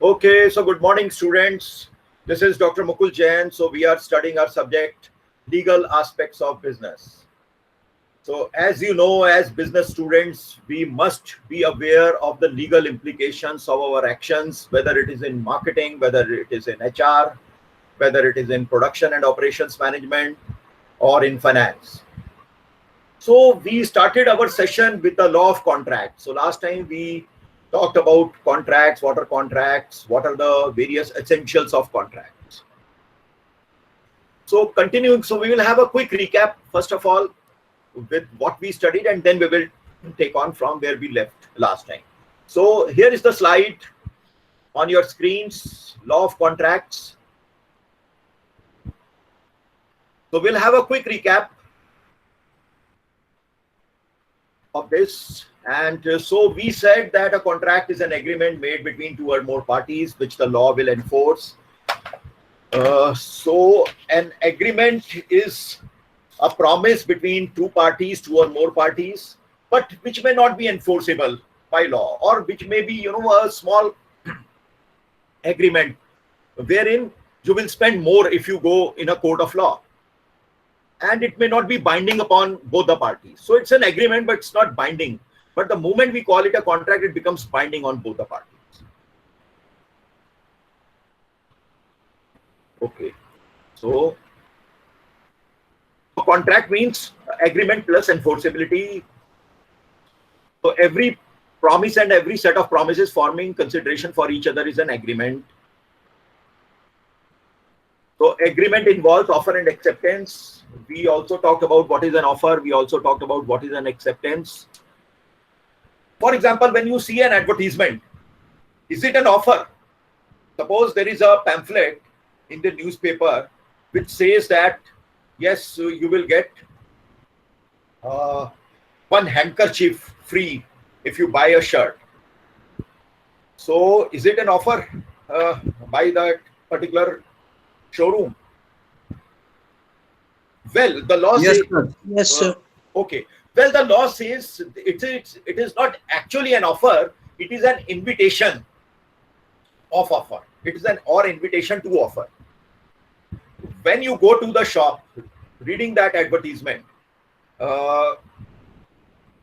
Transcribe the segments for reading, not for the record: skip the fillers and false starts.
Okay, so good morning, students. This is Dr. Mukul Jain. So we are studying our subject, legal aspects of business. So as you know, as business students, we must be aware of the legal implications of our actions, whether it is in marketing, whether it is in HR, whether it is in production and operations management, or in finance. So we started our session with the law of contract. So last time we talked about contracts, what are contracts, what are the various essentials of contracts. So continuing, so we will have a quick recap, first of all, with what we studied, and then we will take on from where we left last time. So here is the slide on your screens, law of contracts. So we'll have a quick recap of this. And so we said that a contract is an agreement made between two or more parties which the law will enforce. So an agreement is a promise between two parties, two or more parties, but which may not be enforceable by law, or which may be, a small agreement wherein you will spend more if you go in a court of law. And it may not be binding upon both the parties. So it's an agreement, but it's not binding. But the moment we call it a contract, it becomes binding on both the parties. Okay. So contract means agreement plus enforceability. So every promise and every set of promises forming consideration for each other is an agreement. So agreement involves offer and acceptance. We also talked about what is an offer. We also talked about what is an acceptance. For example, when you see an advertisement, is it an offer? Suppose there is a pamphlet in the newspaper which says that, yes, you will get one handkerchief free if you buy a shirt. So is it an offer by that particular showroom? Well, the law Yes, says sir. Yes, sir. okay. Well, the law says it is not actually an offer. It is an invitation of offer. It is an invitation to offer. When you go to the shop, reading that advertisement,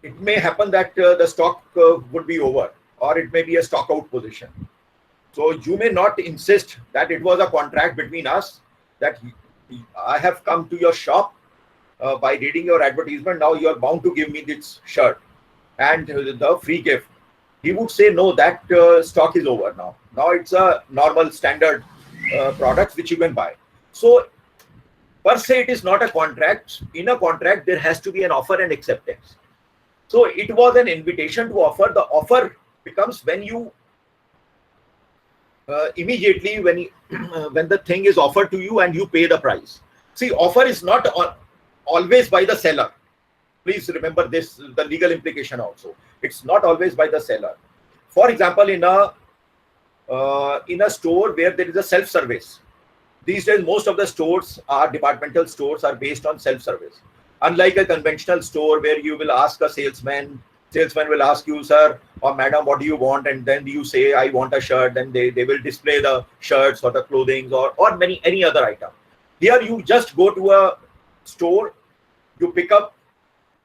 it may happen that the stock would be over, or it may be a stock out position. So you may not insist that it was a contract between us, that I have come to your shop by reading your advertisement. Now you are bound to give me this shirt and the free gift. He would say, no, that stock is over now. Now it's a normal standard product which you can buy. So per se, it is not a contract. In a contract, there has to be an offer and acceptance. So it was an invitation to offer. The offer becomes when you immediately when the thing is offered to you and you pay the price. See, offer is not always by the seller. Please remember this, the legal implication also. It's not always by the seller. For example, in a store where there is a self-service, these days most of the stores are departmental stores are based on self-service. Unlike a conventional store where you will ask a salesman will ask you, sir or madam, what do you want? And then you say, I want a shirt. Then they will display the shirts or the clothing or any other item. Here you just go to a store, you pick up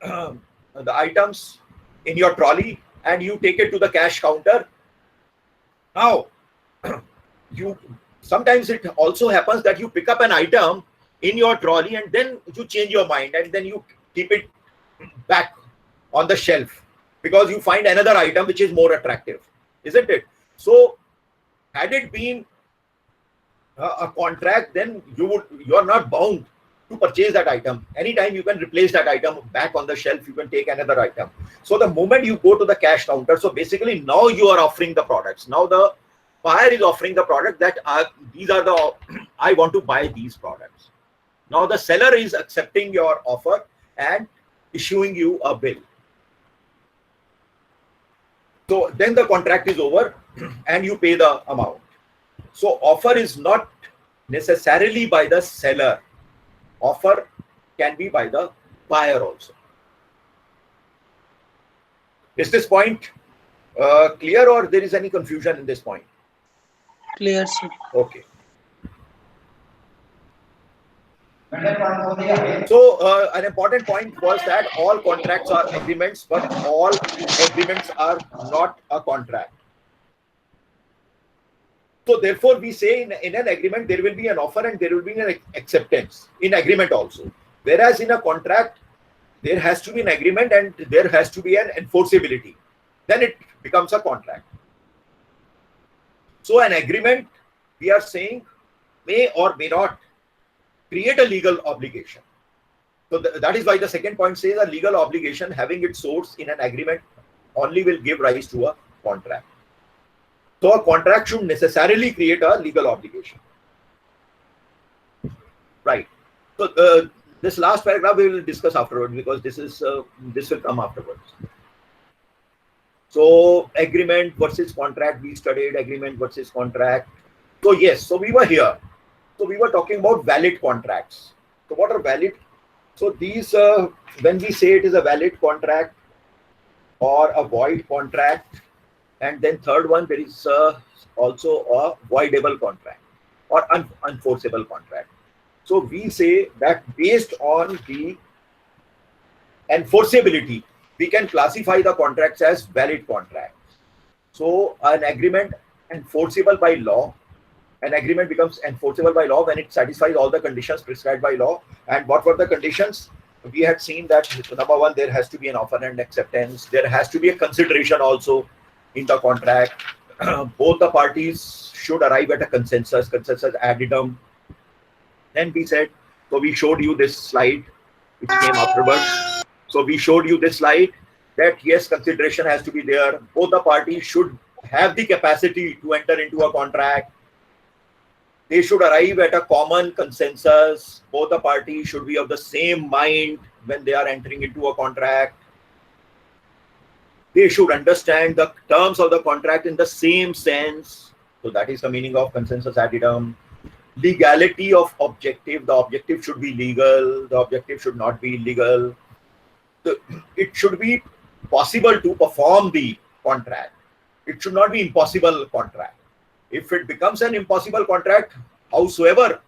the items in your trolley and you take it to the cash counter. Now, sometimes it also happens that you pick up an item in your trolley and then you change your mind and then you keep it back on the shelf because you find another item which is more attractive, isn't it? So had it been a contract, then you are not bound to purchase that item. Anytime you can replace that item back on the shelf, you can take another item. So the moment you go to the cash counter, so basically now you are offering the products. Now the buyer is offering the product that these are the I want to buy these products. Now the seller is accepting your offer and issuing you a bill. So then the contract is over and you pay the amount. So offer is not necessarily by the seller. Offer can be by the buyer also. Is this point clear, or there is any confusion in this point? Clear, sir. Okay. So an important point was that all contracts are agreements, but all agreements are not a contract. So therefore, we say in an agreement there will be an offer and there will be an acceptance in agreement also. Whereas in a contract, there has to be an agreement and there has to be an enforceability. Then it becomes a contract. So an agreement, we are saying, may or may not create a legal obligation. So that is why the second point says a legal obligation having its source in an agreement only will give rise to a contract. So a contract should necessarily create a legal obligation. Right. So this last paragraph we will discuss afterwards because this will come afterwards. So agreement versus contract, we studied agreement versus contract. So yes, so we were here. So we were talking about valid contracts. So what are valid? So these, when we say it is a valid contract or a void contract, and then third one, there is also a voidable contract or unenforceable contract. So we say that based on the enforceability, we can classify the contracts as valid contracts. So an agreement enforceable by law, an agreement becomes enforceable by law when it satisfies all the conditions prescribed by law. And what were the conditions? We had seen that number one, there has to be an offer and acceptance. There has to be a consideration also in the contract. Both the parties should arrive at a consensus addendum. Then we said, so we showed you this slide, which came afterwards. So we showed you this slide that yes, consideration has to be there. Both the parties should have the capacity to enter into a contract. They should arrive at a common consensus. Both the parties should be of the same mind when they are entering into a contract. They should understand the terms of the contract in the same sense. So that is the meaning of consensus addendum. Legality of objective. The objective should be legal. The objective should not be illegal. It should be possible to perform the contract. It should not be impossible contract. If it becomes an impossible contract, howsoever,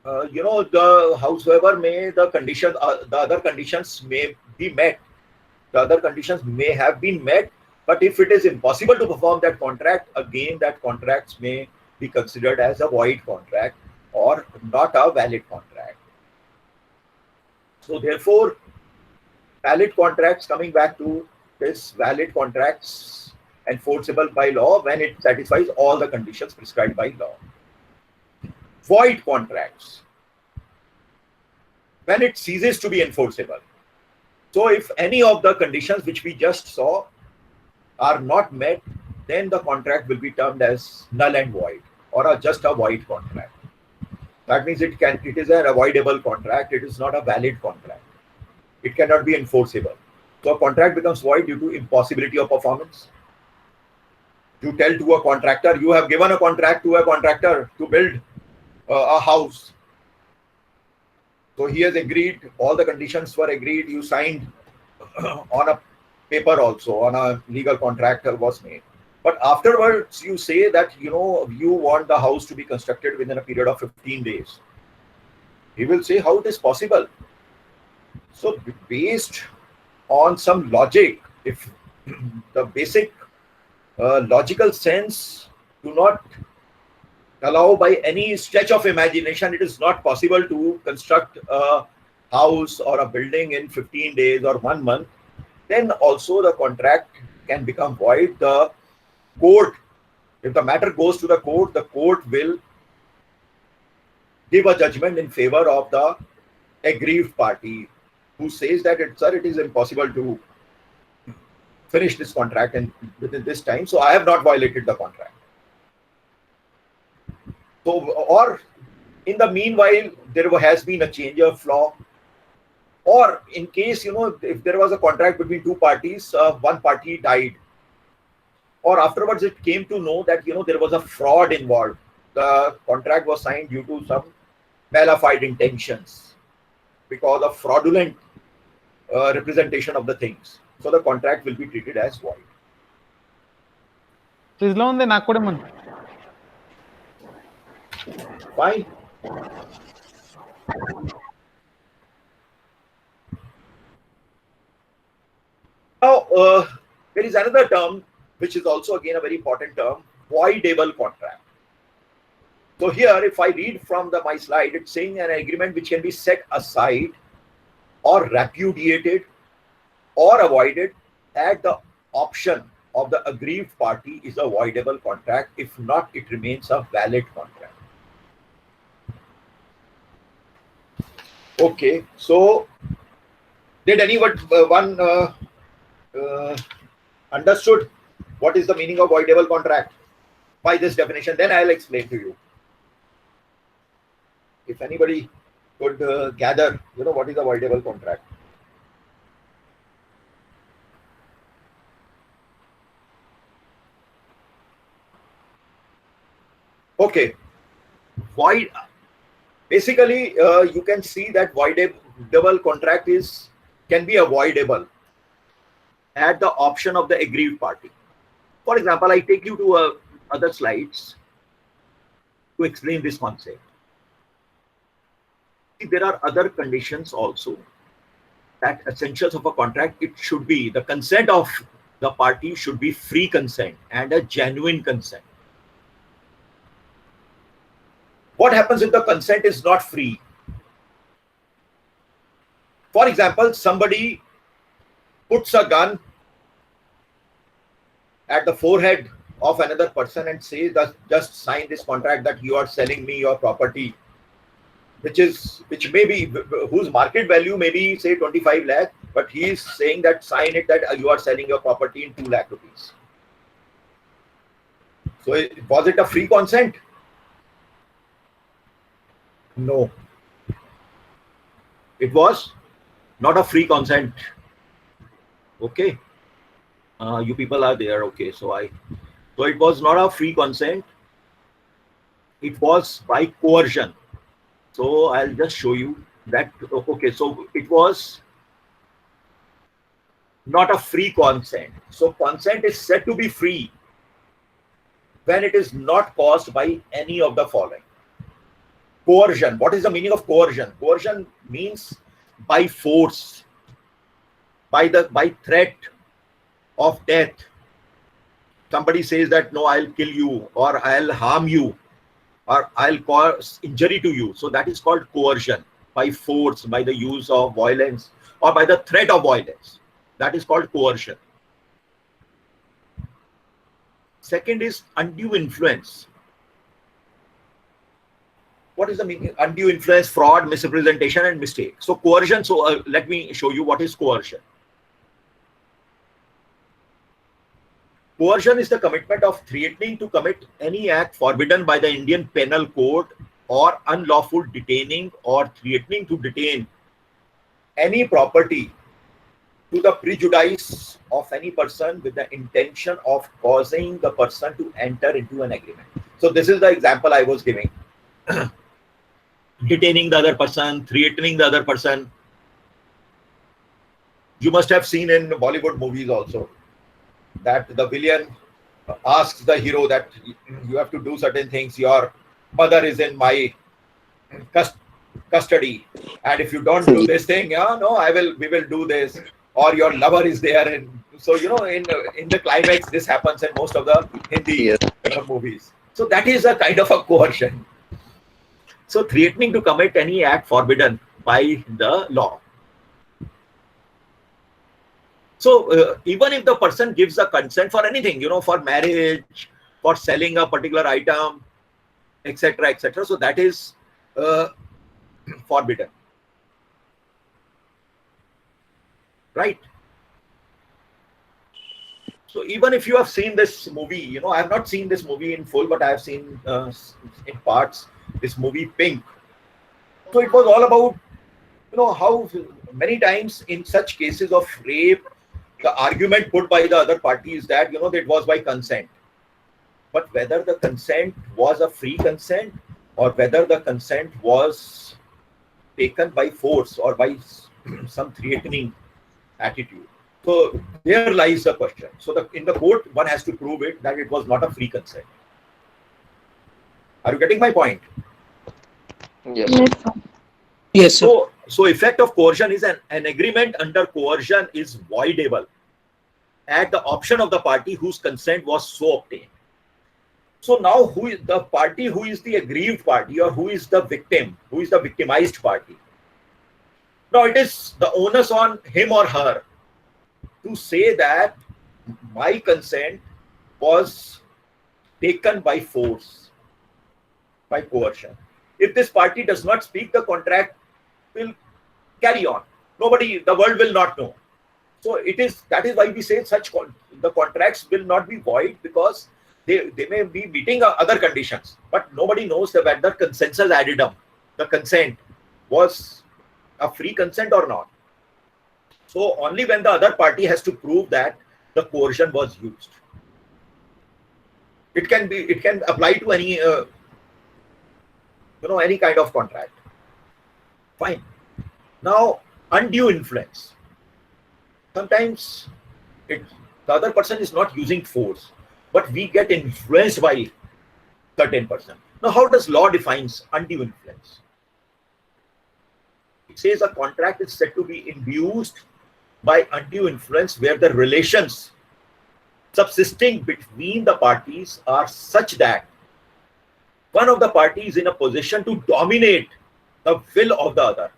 howsoever may the condition, the other conditions may be met. The other conditions may have been met, but if it is impossible to perform that contract, again, that contracts may be considered as a void contract or not a valid contract. So therefore, valid contracts, coming back to this, valid contracts enforceable by law when it satisfies all the conditions prescribed by law. Void contracts, when it ceases to be enforceable. So if any of the conditions which we just saw are not met, then the contract will be termed as null and void or just a void contract. That means it is an avoidable contract. It is not a valid contract. It cannot be enforceable. So a contract becomes void due to impossibility of performance. You tell to a contractor, you have given a contract to a contractor to build a house. So he has agreed, all the conditions were agreed, you signed on a paper also, on a legal contract was made. But afterwards, you say that, you want the house to be constructed within a period of 15 days. He will say how it is possible. So based on some logic, if the basic logical sense do not allow by any stretch of imagination, it is not possible to construct a house or a building in 15 days or 1 month, then also the contract can become void. The court, if the matter goes to the court will give a judgment in favor of the aggrieved party who says that it is impossible to finish this contract and within this time, so I have not violated the contract. So, or in the meanwhile, there has been a change of law, or in case, if there was a contract between two parties, one party died, or afterwards it came to know that, there was a fraud involved. The contract was signed due to some malafide intentions because of fraudulent representation of the things. So the contract will be treated as void. Fridge లో ఉంది, నాకు కూడా ఇమ్మను. Fine. Now, there is another term which is also again a very important term, voidable contract. So here, if I read from my slide, it's saying an agreement which can be set aside or repudiated or avoided at the option of the aggrieved party is a voidable contract. If not, it remains a valid contract. Okay, so did anyone understood what is the meaning of voidable contract by this definition? Then I'll explain to you. If anybody could gather, what is a voidable contract? Okay, void. Basically, you can see that voidable contract can be avoidable at the option of the aggrieved party. For example, I take you to other slides to explain this concept. There are other conditions also that essentials of a contract. It should be the consent of the party should be free consent and a genuine consent. What happens if the consent is not free? For example, somebody puts a gun at the forehead of another person and says that just sign this contract that you are selling me your property, which may be, whose market value may be say 25 lakh, but he is saying that sign it that you are selling your property in 2 lakh rupees. So was it a free consent? No, it was not a free consent. Okay, you people are there. Okay, so it was not a free consent. It was by coercion. So I'll just show you that. Okay, so it was not a free consent. So consent is said to be free when it is not caused by any of the following. Coercion. What is the meaning of coercion? Coercion means by force, by threat of death. Somebody says that no, I'll kill you, or I'll harm you, or I'll cause injury to you. So that is called coercion, by force, by the use of violence, or by the threat of violence. That is called coercion. Second is undue influence. What is the meaning? Undue influence, fraud, misrepresentation, and mistake. So coercion. So let me show you what is coercion. Coercion is the commitment of threatening to commit any act forbidden by the Indian Penal Code, or unlawful detaining or threatening to detain any property to the prejudice of any person with the intention of causing the person to enter into an agreement. So this is the example I was giving. Detaining the other person, threatening the other person. You must have seen in Bollywood movies also that the villain asks the hero that you have to do certain things. Your mother is in my custody, and if you don't do this thing, we will do this. Or your lover is there, and so in the climax, this happens in most of the Hindi movies. So that is a kind of a coercion. So threatening to commit any act forbidden by the law. So even if the person gives a consent for anything, for marriage, for selling a particular item, etc., etc., so that is forbidden, right? So even if you have seen this movie, I have not seen this movie in full, but I have seen in parts this movie Pink. So it was all about how many times in such cases of rape, the argument put by the other party is that that it was by consent. But whether the consent was a free consent, or whether the consent was taken by force or by some threatening attitude, So there lies the question. So in the court, one has to prove it that it was not a free consent. Are you getting my point? Yes. Yes, sir. Yes, sir. So effect of coercion is an agreement under coercion is voidable at the option of the party whose consent was so obtained. So now who is the party who is the aggrieved party, or who is the victim, who is the victimized party? Now it is the onus on him or her to say that my consent was taken by force, by coercion. If this party does not speak, the contract will carry on. Nobody, the world will not know. So that is why we say the contracts will not be void, because they may be meeting other conditions, but nobody knows whether the consensus addendum, the consent, was a free consent or not. So only when the other party has to prove that the coercion was used, it can apply to any any kind of contract. Fine. Now, undue influence. Sometimes the other person is not using force, but we get influenced by certain person. Now, how does law defines undue influence? It says a contract is said to be induced by undue influence where the relations subsisting between the parties are such that one of the parties is in a position to dominate the will of the other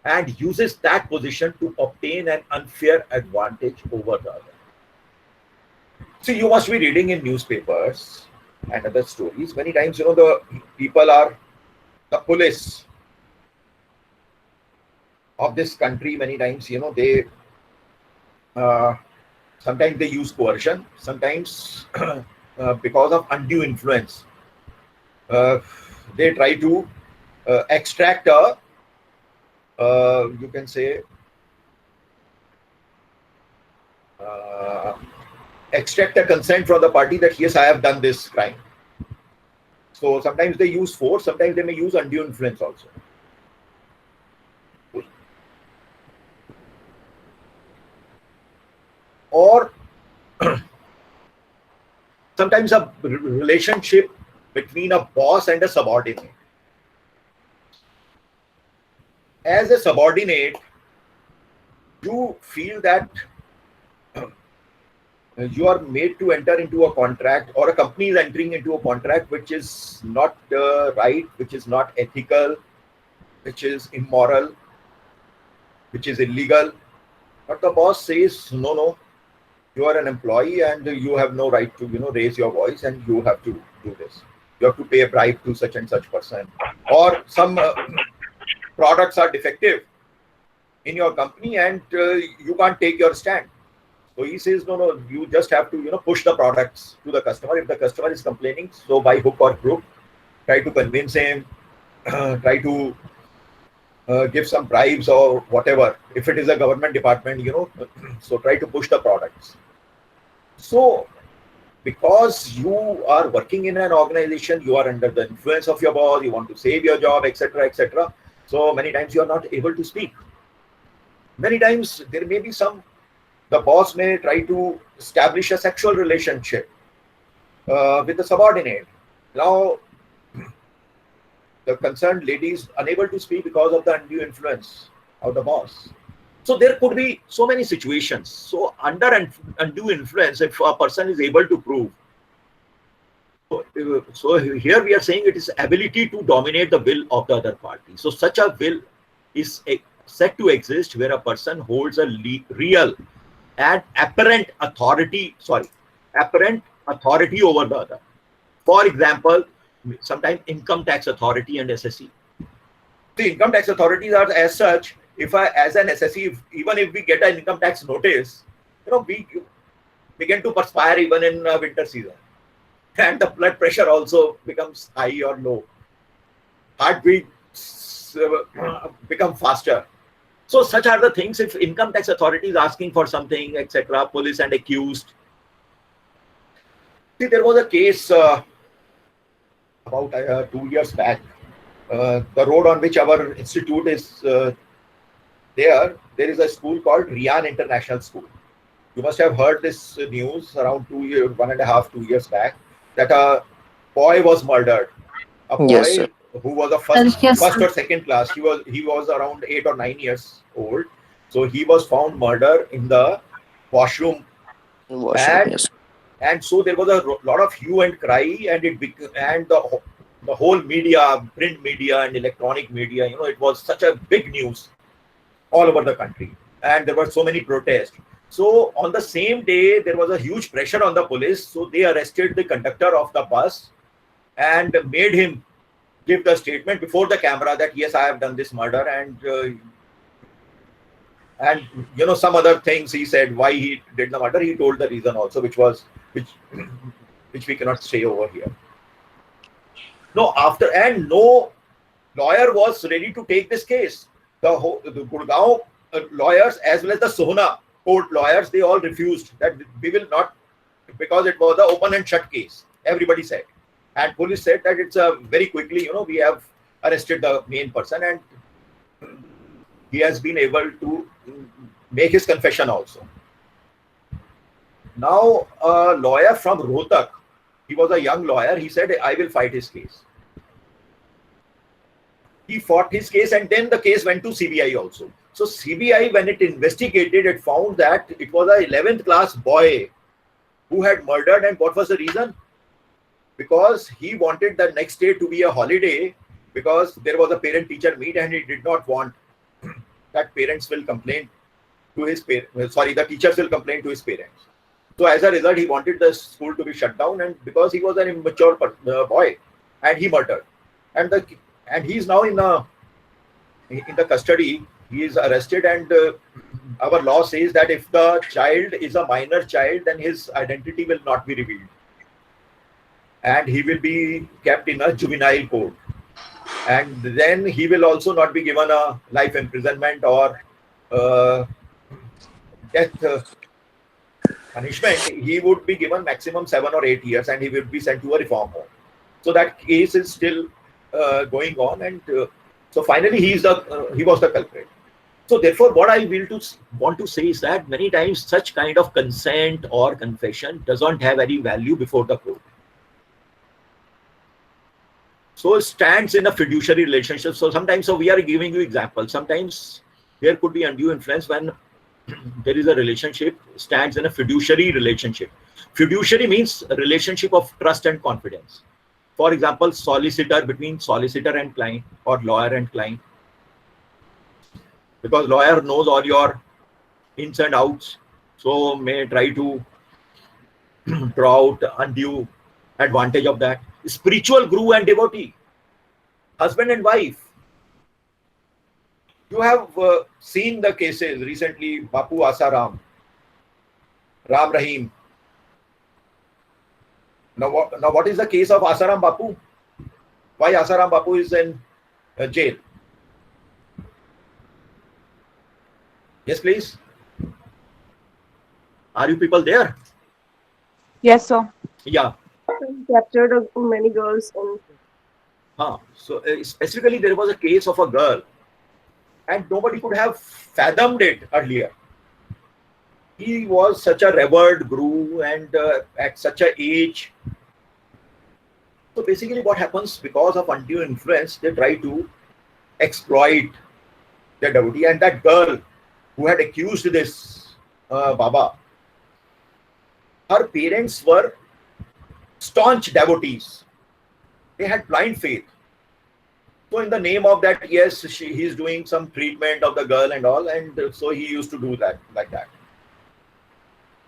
and uses that position to obtain an unfair advantage over the other. See, you must be reading in newspapers and other stories. Many times, the people are the police of this country. Many times, they sometimes they use coercion. Sometimes, because of undue influence, they try to extract a you can say extract a consent from the party that yes, I have done this crime. So sometimes they use force, sometimes they may use undue influence also. Or sometimes a relationship between a boss and a subordinate. As a subordinate, you feel that you are made to enter into a contract, or a company is entering into a contract which is not right, which is not ethical, which is immoral, which is illegal. But the boss says, no, you are an employee and you have no right to, raise your voice, and you have to do this. You have to pay a bribe to such and such person, or some products are defective in your company and you can't take your stand. So he says, no, you just have to, push the products to the customer. If the customer is complaining, so by hook or crook, try to convince him, try to give some bribes or whatever. If it is a government department, so try to push the products. So because you are working in an organization, you are under the influence of your boss, you want to save your job, etc., etc. So many times you are not able to speak. Many times there may be the boss may try to establish a sexual relationship with the subordinate. Now, the concerned lady is unable to speak because of the undue influence of the boss. So there could be so many situations. So under undue influence, if a person is able to prove, so here we are saying it is ability to dominate the will of the other party. So such a will is said to exist where a person holds a real and apparent authority over the other. For example, sometimes income tax authority and SSE. The income tax authorities are as such. If as an SSE, even if we get an income tax notice, we begin to perspire even in winter season, and the blood pressure also becomes high or low. Heartbeats become faster. So such are the things. If income tax authority is asking for something, etc., police and accused. See, there was a case about 2 years back. The road on which our institute is there is a school called Rian International School. You must have heard this news around 2 years, 1.5, 2 years back, that a boy was murdered. A Yes, sir. boy who was a Yes, first sir. or second class. He was around 8 or 9 years old. So he was found murdered in the washroom, Washroom. and Yes. so there was a lot of hue and cry, and the whole media, print media and electronic media, it was such a big news all over the country, and there were so many protests. So on the same day, there was a huge pressure on the police. So they arrested the conductor of the bus and made him give the statement before the camera that yes, I have done this murder, and some other things he said why he did the murder. He told the reason also, which which we cannot say over here. No, after, and no lawyer was ready to take this case. The Gurgaon lawyers as well as the Sohna court lawyers, they all refused that we will not, because it was an open and shut case. Everybody said, and police said that it's a very quickly, we have arrested the main person, and he has been able to make his confession also. Now, a lawyer from Rohtak, he was a young lawyer. He said, I will fight his case. He fought his case, and then the case went to CBI also. So CBI, when it investigated, it found that it was a 11th class boy who had murdered. And what was the reason? Because he wanted the next day to be a holiday, because there was a parent teacher meet, and he did not want that parents will complain to his the teachers will complain to his parents. So as a result, he wanted the school to be shut down, and because he was an immature boy, and he murdered, and he's now in the custody. He is arrested, and our law says that if the child is a minor child, then his identity will not be revealed, and he will be kept in a juvenile court, and then he will also not be given a life imprisonment or death punishment. He would be given maximum 7 or 8 years, and he will be sent to a reform home. So that case is still going on, and so finally he was the culprit. So therefore, what I want to say is that many times such kind of consent or confession doesn't have any value before the court. So it stands in a fiduciary relationship. So sometimes, so we are giving you examples. Sometimes there could be undue influence when there is a relationship stands in a fiduciary relationship. Fiduciary means a relationship of trust and confidence. For example, between solicitor and client, or lawyer and client, because lawyer knows all your ins and outs, so may try to draw out undue advantage of that. Spiritual guru and devotee, husband and wife. You have seen the cases recently, Bapu Asaram, Ram Rahim. Now what is the case of Asaram Bapu? Why Asaram Bapu is in jail? Yes, please. Are you people there? Yes, sir. Yeah. Captured many girls in. So specifically, there was a case of a girl, and nobody could have fathomed it earlier. He was such a revered guru, and at such a age. So basically, what happens, because of undue influence, they try to exploit their devotee. And that girl who had accused this Baba, her parents were staunch devotees. They had blind faith. So in the name of that, yes, he's doing some treatment of the girl and all, and so he used to do that like that.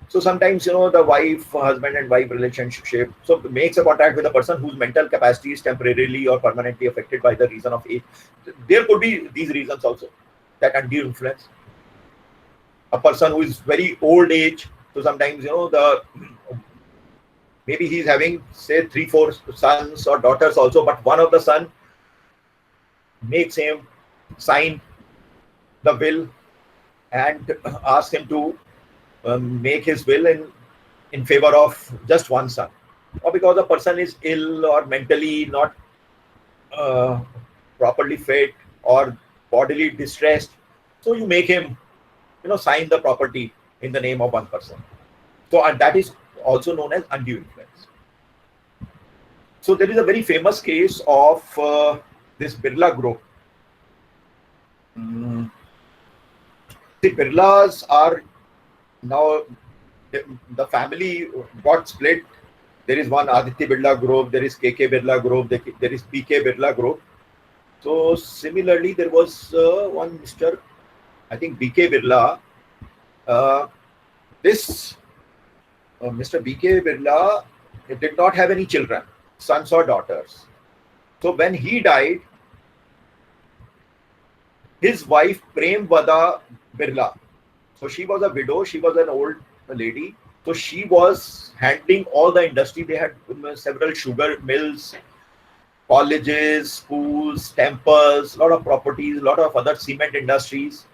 So sometimes, the husband and wife relationship, so makes a contact with a person whose mental capacity is temporarily or permanently affected by the reason of age. There could be these reasons also, that undue influence. A person who is very old age, so sometimes, maybe he's having, say, 3-4 sons or daughters also, but one of the son makes him sign the will and ask him to make his will in favor of just one son, or because the person is ill or mentally not properly fit or bodily distressed, so you make him sign the property in the name of one person. So, and that is also known as undue influence. So there is a very famous case of this Birla group. The Birlas are now, the family got split. There is one Aditya Birla group, there is KK Birla group, there is PK Birla group. So similarly, there was one Mr. I think BK Birla. This Mr. BK Birla did not have any children, sons or daughters. So when he died, his wife Prem Vada Birla, so she was a widow, she was an old lady. So she was handling all the industry. They had several sugar mills, colleges, schools, temples, a lot of properties, a lot of other cement industries.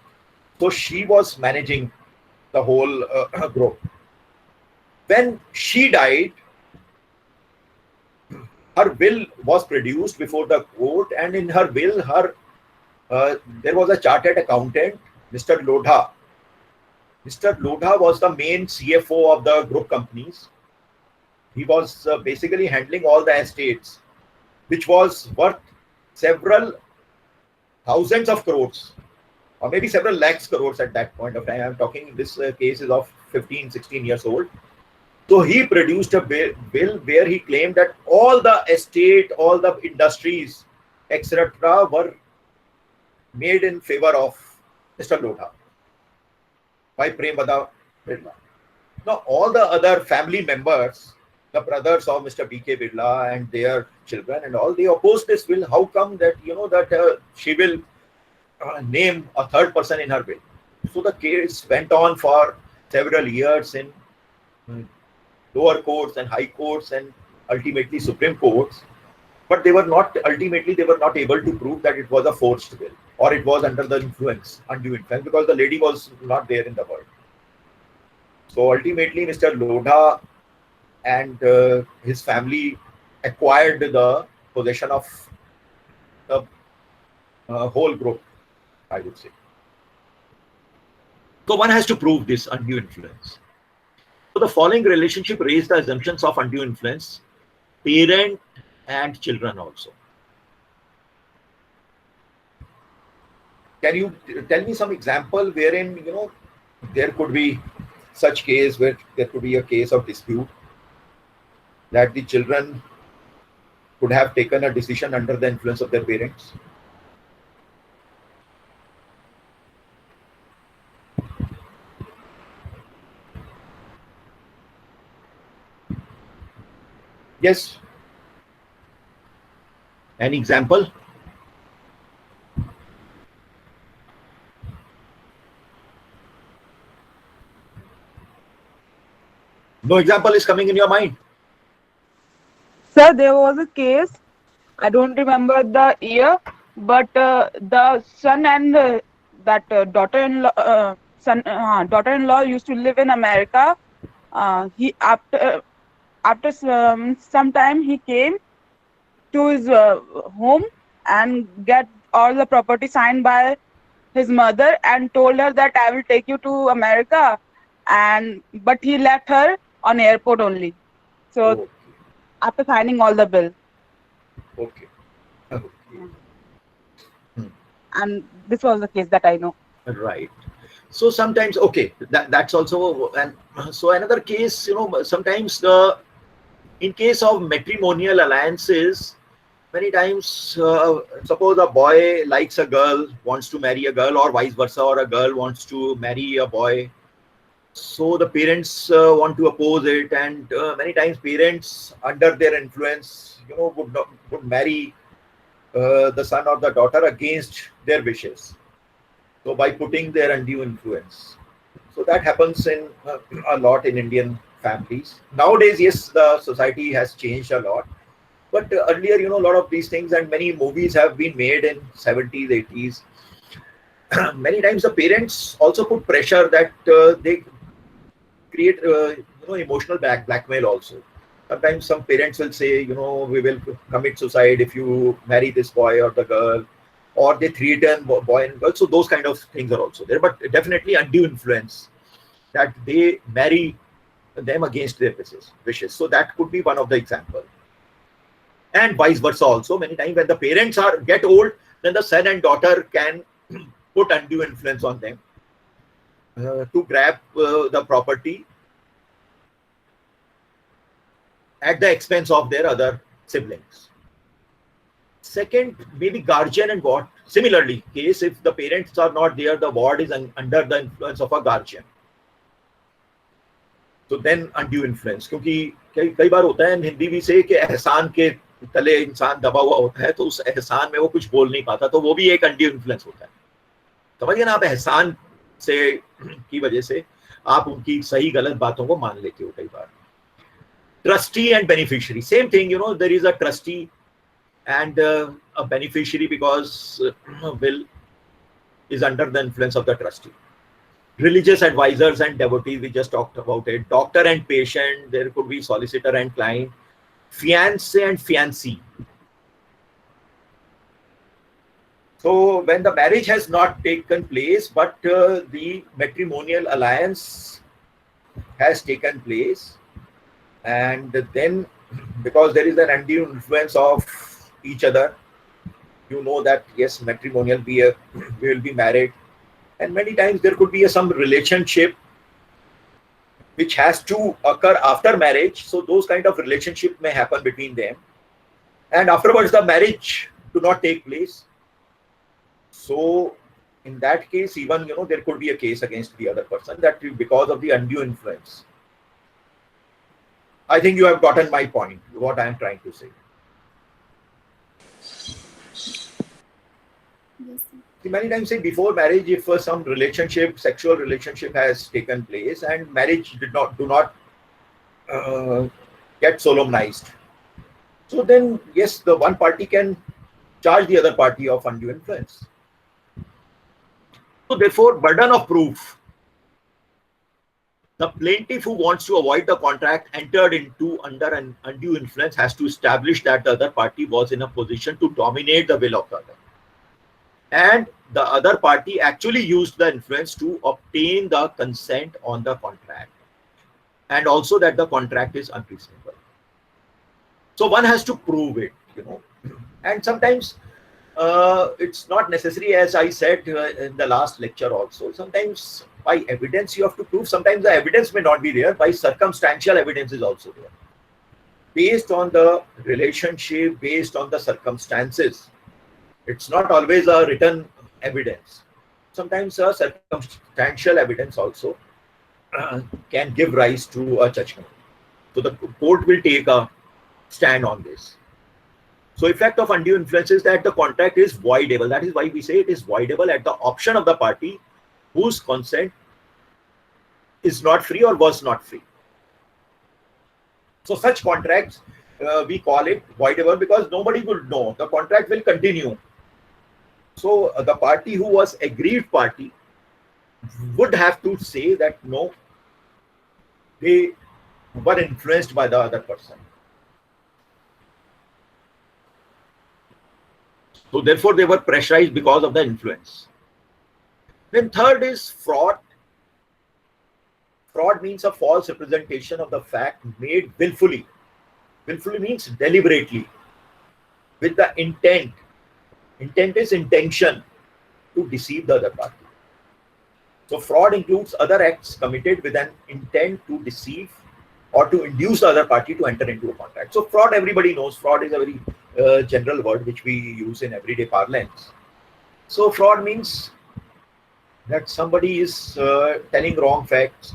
So she was managing the whole group. When she died, her will was produced before the court, and in her will, there was a chartered accountant, Mr. Lodha. Mr. Lodha was the main CFO of the group companies. He was basically handling all the estates, which was worth several thousands of crores, or maybe several lakhs crores at that point of time. I'm talking, this case is of 15, 16 years old. So he produced a bill where he claimed that all the estate, all the industries, etc., were made in favor of Mr. Lodha by Premada Birla. Now, all the other family members, the brothers of Mr. B.K. Birla and their children and all, they opposed this will. How come that, that she will name a third person in her will? So the case went on for several years in lower courts and high courts and ultimately Supreme Courts. But they were not able to prove that it was a forged will or it was under the influence, undue influence, because the lady was not there in the world. So ultimately, Mr. Lodha and his family acquired the possession of the whole group, I would say. So one has to prove this undue influence. So the following relationship raised the assumptions of undue influence, parent and children also. Can you tell me some example wherein there could be such case where there could be a case of dispute that the children could have taken a decision under the influence of their parents? Yes. An example? No example is coming in your mind? Sir, there was a case, I don't remember the year, but the son and that daughter-in-law, daughter-in-law used to live in America. He after some time he came to his home and get all the property signed by his mother and told her that I will take you to America, but he left her on airport only. So Oh, after signing all the bill, okay. Okay. and this was the case that I know. Right. So sometimes, okay, that's also, and so another case, sometimes in case of matrimonial alliances, many times, suppose a boy likes a girl, wants to marry a girl, or vice versa, or a girl wants to marry a boy. So the parents want to oppose it, and many times parents, under their influence, would marry the son or the daughter against their wishes. So by putting their undue influence. So that happens in a lot in Indian families. Nowadays, yes, the society has changed a lot. But earlier, a lot of these things and many movies have been made in 70s, 80s. Many times the parents also put pressure that they create, emotional blackmail also. Sometimes some parents will say, we will commit suicide if you marry this boy or the girl, or they threaten boy and girl. So those kind of things are also there. But definitely undue influence that they marry them against their wishes. So that could be one of the examples. And vice versa also. Many times when the parents get old, then the son and daughter can put undue influence on them to grab the property at the expense of their other siblings. Second, maybe guardian and ward. Similarly, case if the parents are not there, the ward is under the influence of a guardian. So then undue influence. क्योंकि कई बार होता है हिंदी भी से कि एहसान के तले इंसान दबा हुआ होता है, तो उस एहसान में वो कुछ बोल नहीं पाता, तो वो भी एक undue influence होता है. समझिए ना, आप एहसान से की वजह से आप उनकी सही गलत बातों को मान लेते हो कई बार. Trustee and beneficiary, same thing. There is a trustee and a beneficiary because will is under the influence of the trustee. Religious advisors and devotees, we just talked about it. Doctor and patient, there could be solicitor and client. Fiancé and fiancée. So when the marriage has not taken place, but the matrimonial alliance has taken place, and then because there is an undue influence of each other, that yes, matrimonial we will be married, and many times there could be some relationship which has to occur after marriage. So those kind of relationship may happen between them, and afterwards the marriage do not take place. So in that case, even there could be a case against the other person that because of the undue influence. I think you have gotten my point, what I am trying to say. Yes, sir. Many times say before marriage, if some relationship, sexual relationship has taken place and marriage do not get solemnized, so then yes, the one party can charge the other party of undue influence. So therefore, burden of proof. The plaintiff who wants to avoid the contract entered into under an undue influence has to establish that the other party was in a position to dominate the will of the other, and the other party actually used the influence to obtain the consent on the contract, and also that the contract is unreasonable. So one has to prove it, and sometimes it's not necessary, as I said in the last lecture also. Sometimes by evidence you have to prove. Sometimes the evidence may not be there. By circumstantial evidence is also there. Based on the relationship, based on the circumstances. It's not always a written evidence. Sometimes a circumstantial evidence also can give rise to a judgment. So the court will take a stand on this. So effect of undue influence is that the contract is voidable. That is why we say it is voidable at the option of the party whose consent is not free or was not free. So such contracts, we call it voidable because nobody would know. The contract will continue. So the party who was aggrieved party would have to say that no, they were influenced by the other person. So therefore, they were pressurized because of the influence. Then third is fraud. Fraud means a false representation of the fact made willfully. Willfully means deliberately, with the intent. Intent is intention to deceive the other party. So fraud includes other acts committed with an intent to deceive or to induce the other party to enter into a contract. So fraud, everybody knows. Fraud is a very general word which we use in everyday parlance. So fraud means that somebody is telling wrong facts,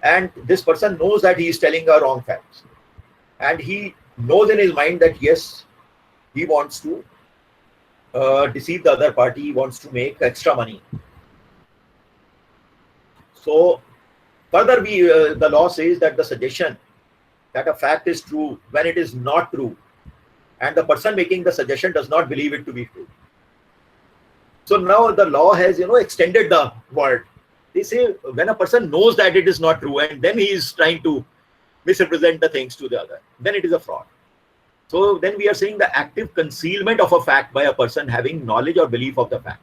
and this person knows that he is telling the wrong facts, and he knows in his mind that yes, he wants to deceive the other party, he wants to make extra money. So further, the law says that the suggestion that a fact is true when it is not true, and the person making the suggestion does not believe it to be true. So now the law has extended the word. They say when a person knows that it is not true and then he is trying to misrepresent the things to the other, then it is a fraud. So then we are saying the active concealment of a fact by a person having knowledge or belief of the fact.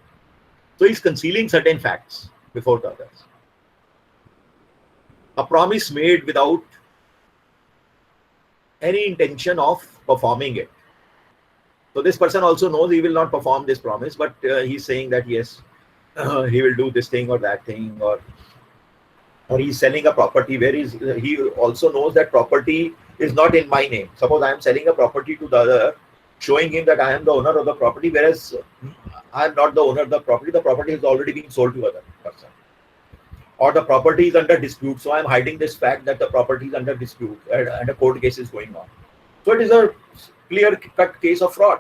So he's concealing certain facts before the others. a promise made without any intention of performing it. So this person also knows he will not perform this promise, but he's saying that yes, he will do this thing or that thing, or he's selling a property where he also knows that property is not in my name. Suppose I am selling a property to the other, showing him that I am the owner of the property, whereas I am not the owner of the property. The property is already being sold to other person, or the property is under dispute. So I am hiding this fact that the property is under dispute and a court case is going on. So it is a clear-cut case of fraud.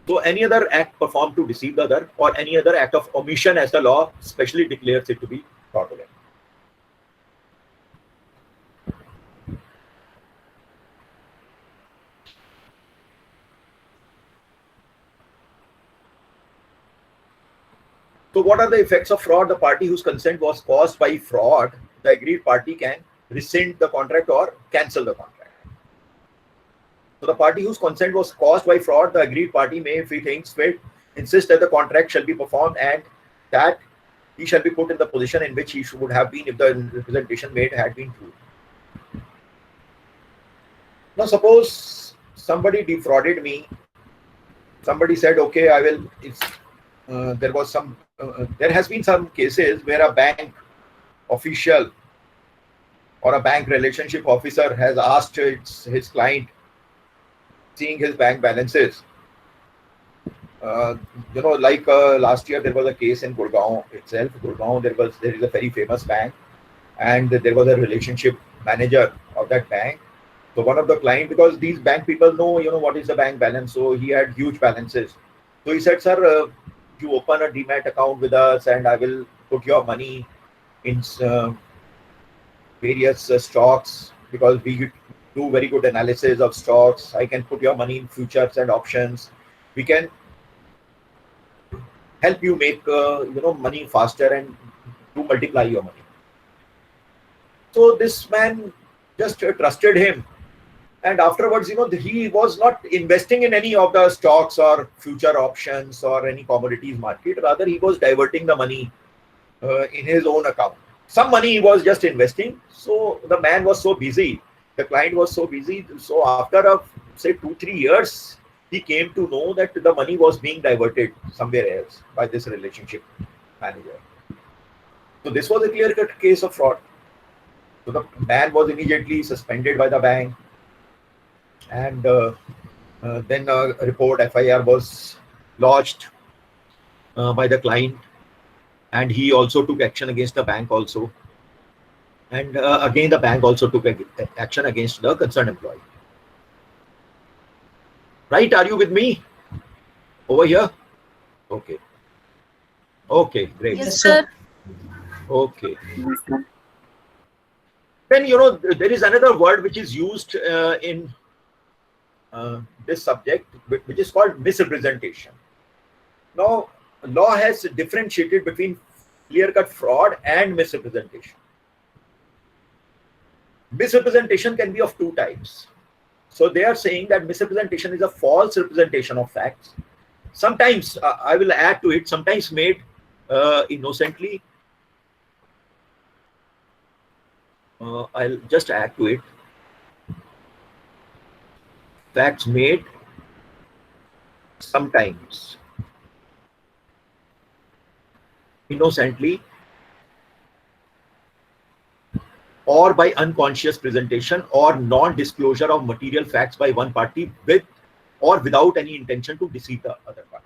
So any other act performed to deceive the other, or any other act of omission, as the law specially declares it to be, fraudulent. So what are the effects of fraud? The party whose consent was caused by fraud, the aggrieved party can rescind the contract or cancel the contract. So the party whose consent was caused by fraud, the aggrieved party may, if he thinks fit, insist that the contract shall be performed and that he shall be put in the position in which he would have been if the representation made had been true. Now suppose somebody defrauded me. Somebody said, okay, I will, there has been some cases where a bank official or a bank relationship officer has asked his client, seeing his bank balances. Like last year there was a case in Gurgaon itself. Gurgaon, there is a very famous bank, and there was a relationship manager of that bank. So one of the client, because these bank people know, what is the bank balance. So he had huge balances. So he said, sir, you open a demat account with us and I will put your money in various stocks, because we do very good analysis of stocks. I can put your money in futures and options. We can help you make money faster and to multiply your money. So this man just trusted him, and afterwards, he was not investing in any of the stocks or future options or any commodities market. Rather, he was diverting the money in his own account. Some money he was just investing. So the man was so busy, the client was so busy. So after say 2-3 years, he came to know that the money was being diverted somewhere else by this relationship manager. So this was a clear-cut case of fraud. So the man was immediately suspended by the bank, and then a report, FIR, was lodged by the client, and he also took action against the bank also. And again, the bank also took action against the concerned employee. Right? Are you with me over here? Okay. Okay, great. Yes, sir. Okay. Then, there is another word which is used in this subject, which is called misrepresentation. Now, law has differentiated between clear-cut fraud and misrepresentation. Misrepresentation can be of two types. So they are saying that misrepresentation is a false representation of facts. Sometimes, I will add to it, sometimes made innocently. I'll just add to it. Facts made sometimes innocently or by unconscious presentation or non-disclosure of material facts by one party with or without any intention to deceive the other party.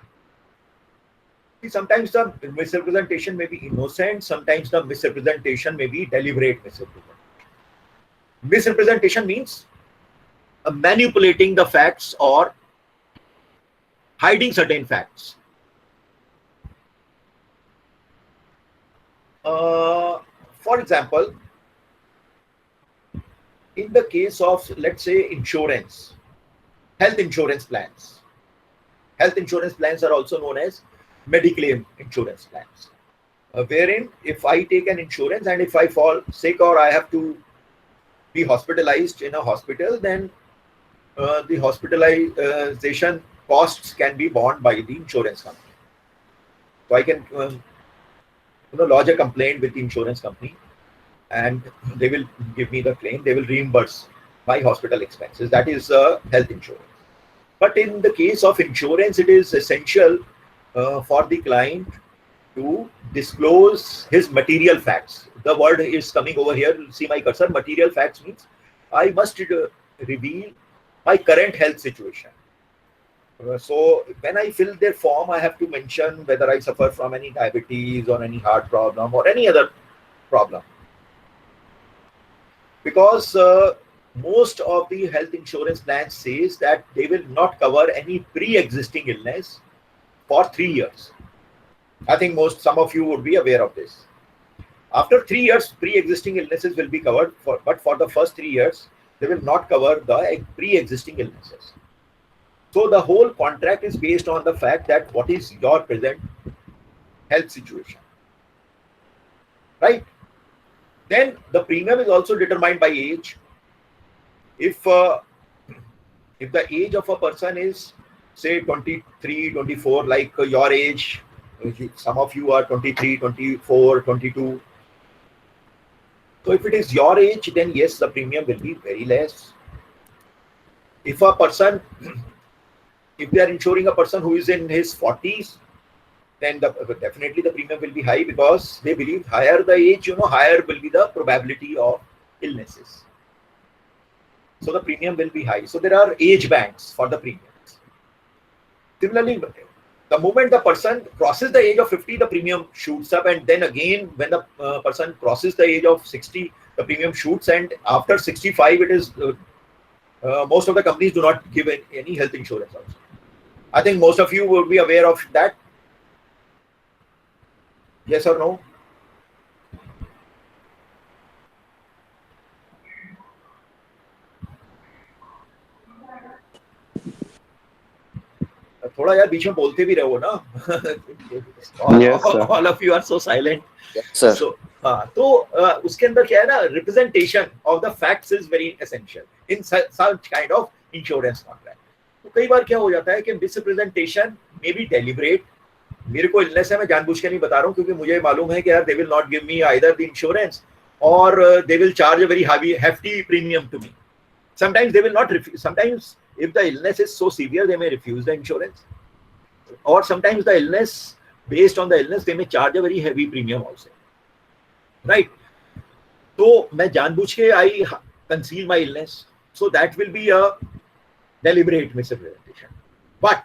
See, sometimes the misrepresentation may be innocent, sometimes the misrepresentation may be deliberate misrepresentation. Misrepresentation means manipulating the facts or hiding certain facts. For example, in the case of, let's say, insurance, health insurance plans. Health insurance plans are also known as mediclaim insurance plans, wherein if I take an insurance and if I fall sick or I have to be hospitalized in a hospital, then the hospitalization costs can be borne by the insurance company. So I can lodge a complaint with the insurance company and they will give me the claim. They will reimburse my hospital expenses. That is health insurance. But in the case of insurance, it is essential for the client to disclose his material facts. The word is coming over here. See my cursor. Material facts means I must reveal my current health situation. So when I fill their form, I have to mention whether I suffer from any diabetes or any heart problem or any other problem. Because most of the health insurance plans says that they will not cover any pre-existing illness for 3 years. I think some of you would be aware of this. After 3 years, pre-existing illnesses will be covered, but for the first 3 years, they will not cover the pre-existing illnesses. So the whole contract is based on the fact that what is your present health situation, right? Then the premium is also determined by age. If the age of a person is say 23, 24, like your age, some of you are 23, 24, 22. So if it is your age, then yes, the premium will be very less. If a person, if they are insuring a person who is in his 40s, then definitely the premium will be high, because they believe higher the age, higher will be the probability of illnesses. So the premium will be high. So there are age bands for the premiums. Similarly, the moment the person crosses the age of 50, the premium shoots up, and then again when the person crosses the age of 60, the premium shoots, and after 65, it is most of the companies do not give any health insurance also. I think most of you will be aware of that. Yes or no? थोड़ा यार बीच में बोलते भी रहो ना. Yes, sir. All of you are so silent. Yes, sir. So हाँ, तो उसके अंदर क्या है ना, representation of the facts is very essential in such kind of insurance contract. तो कई बार क्या हो जाता है कि misrepresentation may be deliberate. मेरे को इलनेस है, मैं जानबूझ के नहीं बता रहा हूँ, क्योंकि मुझे मालूम है कि यार they will not give me either the insurance or they will charge a very hefty premium to me. Sometimes they will not refuse. Sometimes if the illness is so severe, they may refuse the insurance, or sometimes the illness, based on the illness, they may charge a very heavy premium also, right? So मैं जानबूझ के I conceal my illness, so that will be a deliberate misrepresentation. But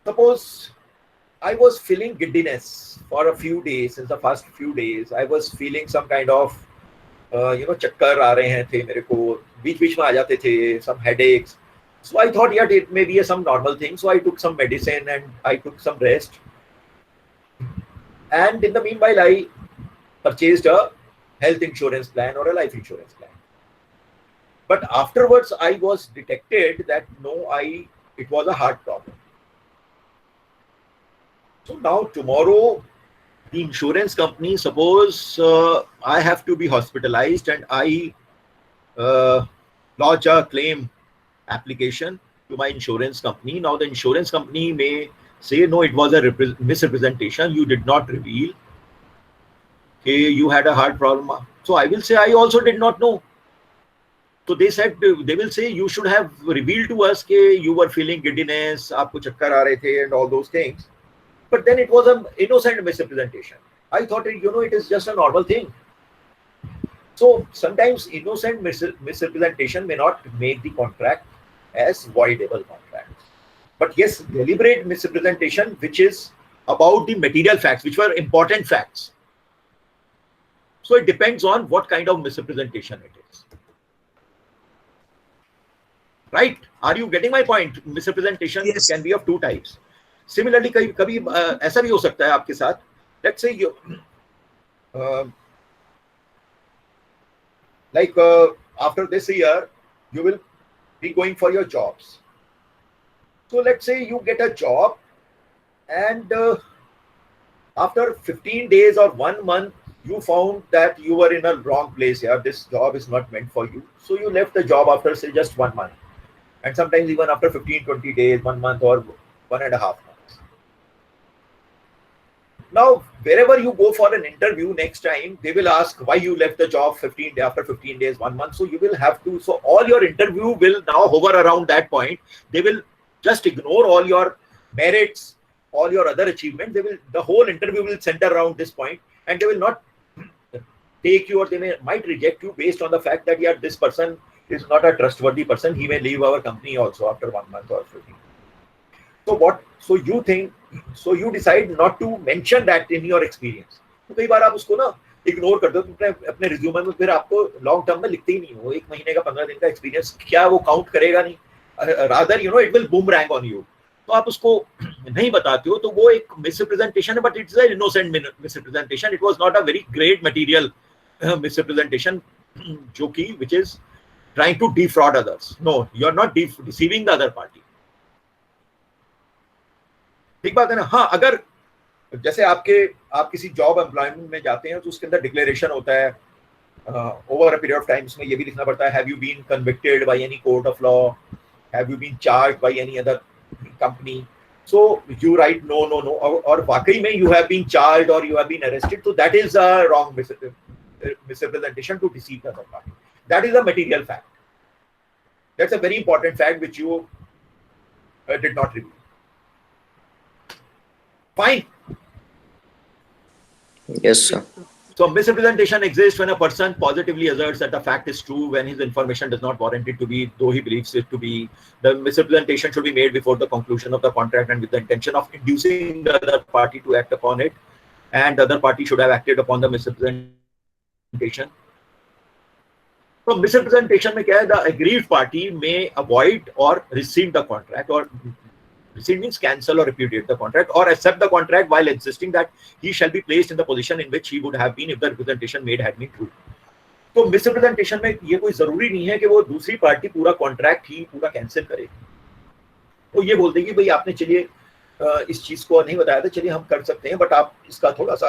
suppose I was feeling giddiness for a few days. Since the first few days, I was feeling some kind of चक्कर आ रहे हैं थे मेरे को, बीच में आ जाते थे, some headaches. So I thought, yeah, it may be some normal thing. So I took some medicine and I took some rest. And in the meanwhile, I purchased a health insurance plan or a life insurance plan. But afterwards, I was detected that no, it was a heart problem. So now tomorrow, the insurance company, suppose I have to be hospitalized and I lodge a claim application to my insurance company. Now the insurance company may say, no, it was a misrepresentation. You did not reveal. Okay, you had a heart problem. So I will say, I also did not know. So they said, they will say, you should have revealed to us that you were feeling giddiness, aapko chakkar aa rahe the, and all those things. But then it was an innocent misrepresentation. I thought, it is just a normal thing. So sometimes innocent misrepresentation may not make the contract as voidable contract. But yes, deliberate misrepresentation, which is about the material facts, which were important facts. So it depends on what kind of misrepresentation it is. Right? Are you getting my point? Misrepresentation Yes. can be of two types. Similarly, कभी ऐसा भी हो सकता है आपके साथ. Let's say you, after this year, you will be going for your jobs. So let's say you get a job, and after 15 days or 1 month, you found that you were in a wrong place. Yeah, this job is not meant for you. So you left the job after say just 1 month, and sometimes even after 15, 20 days, 1 month, or 1.5 months. Now, wherever you go for an interview next time, they will ask why you left the job after 15 days, 1 month. So you will have to, so all your interview will now hover around that point. They will just ignore all your merits, all your other achievements. The whole interview will center around this point, and they will not take you, or they might reject you based on the fact that, yeah, this person is not a trustworthy person. He may leave our company also after 1 month or 15. So what? So you think? So you decide not to mention that in your experience. तो कई बार आप उसको ना ignore कर दो अपने resume में, फिर आपको लॉन्ग टर्म में लिखते ही नहीं हो। 1 महीने का 15 दिन का एक्सपीरियंस क्या वो काउंट करेगा नहीं, rather it will boomerang on you. तो आप उसको नहीं बताते हो, तो वो एक मिसरिप्रेजेंटेशन है, but it's a innocent misrepresentation. It was not a very great material misrepresentation, जो कि which is trying to defraud others. No, you are not deceiving the other party. ठीक बात है ना? हाँ, अगर जैसे आप किसी जॉब एम्प्लॉयमेंट में जाते हैं तो उसके अंदर डिक्लेरेशन होता है over a period of time, उसमें ये भी लिखना पड़ता है, have you been convicted by any court of law, have you been charged by any other company. So you write no no no, और वाकई में यू हैव बीन चार्ज्ड और यू हैव बीन अरेस्टेड, तो that is a wrong misrepresentation to deceive the other party. That is a material fact. That's a very important fact which you did not reveal. Fine. Yes, sir. So misrepresentation exists when a person positively asserts that the fact is true when his information does not warrant it to be, though he believes it to be. The misrepresentation should be made before the conclusion of the contract and with the intention of inducing the other party to act upon it, and the other party should have acted upon the misrepresentation. So misrepresentation में क्या है? The aggrieved party may avoid or rescind the contract, or rescind means cancel or repudiate the contract, or accept the contract while insisting that he shall be placed in the position in which he would have been if the representation made had been true. तो misrepresentation में ये कोई जरूरी नहीं है कि वो दूसरी पार्टी पूरा कॉन्ट्रैक्ट ही पूरा कैंसिल करे। वो ये बोल देगी भाई आपने चलिए इस चीज को नहीं बताया था, चलिए हम कर सकते हैं, बट आप इसका थोड़ा सा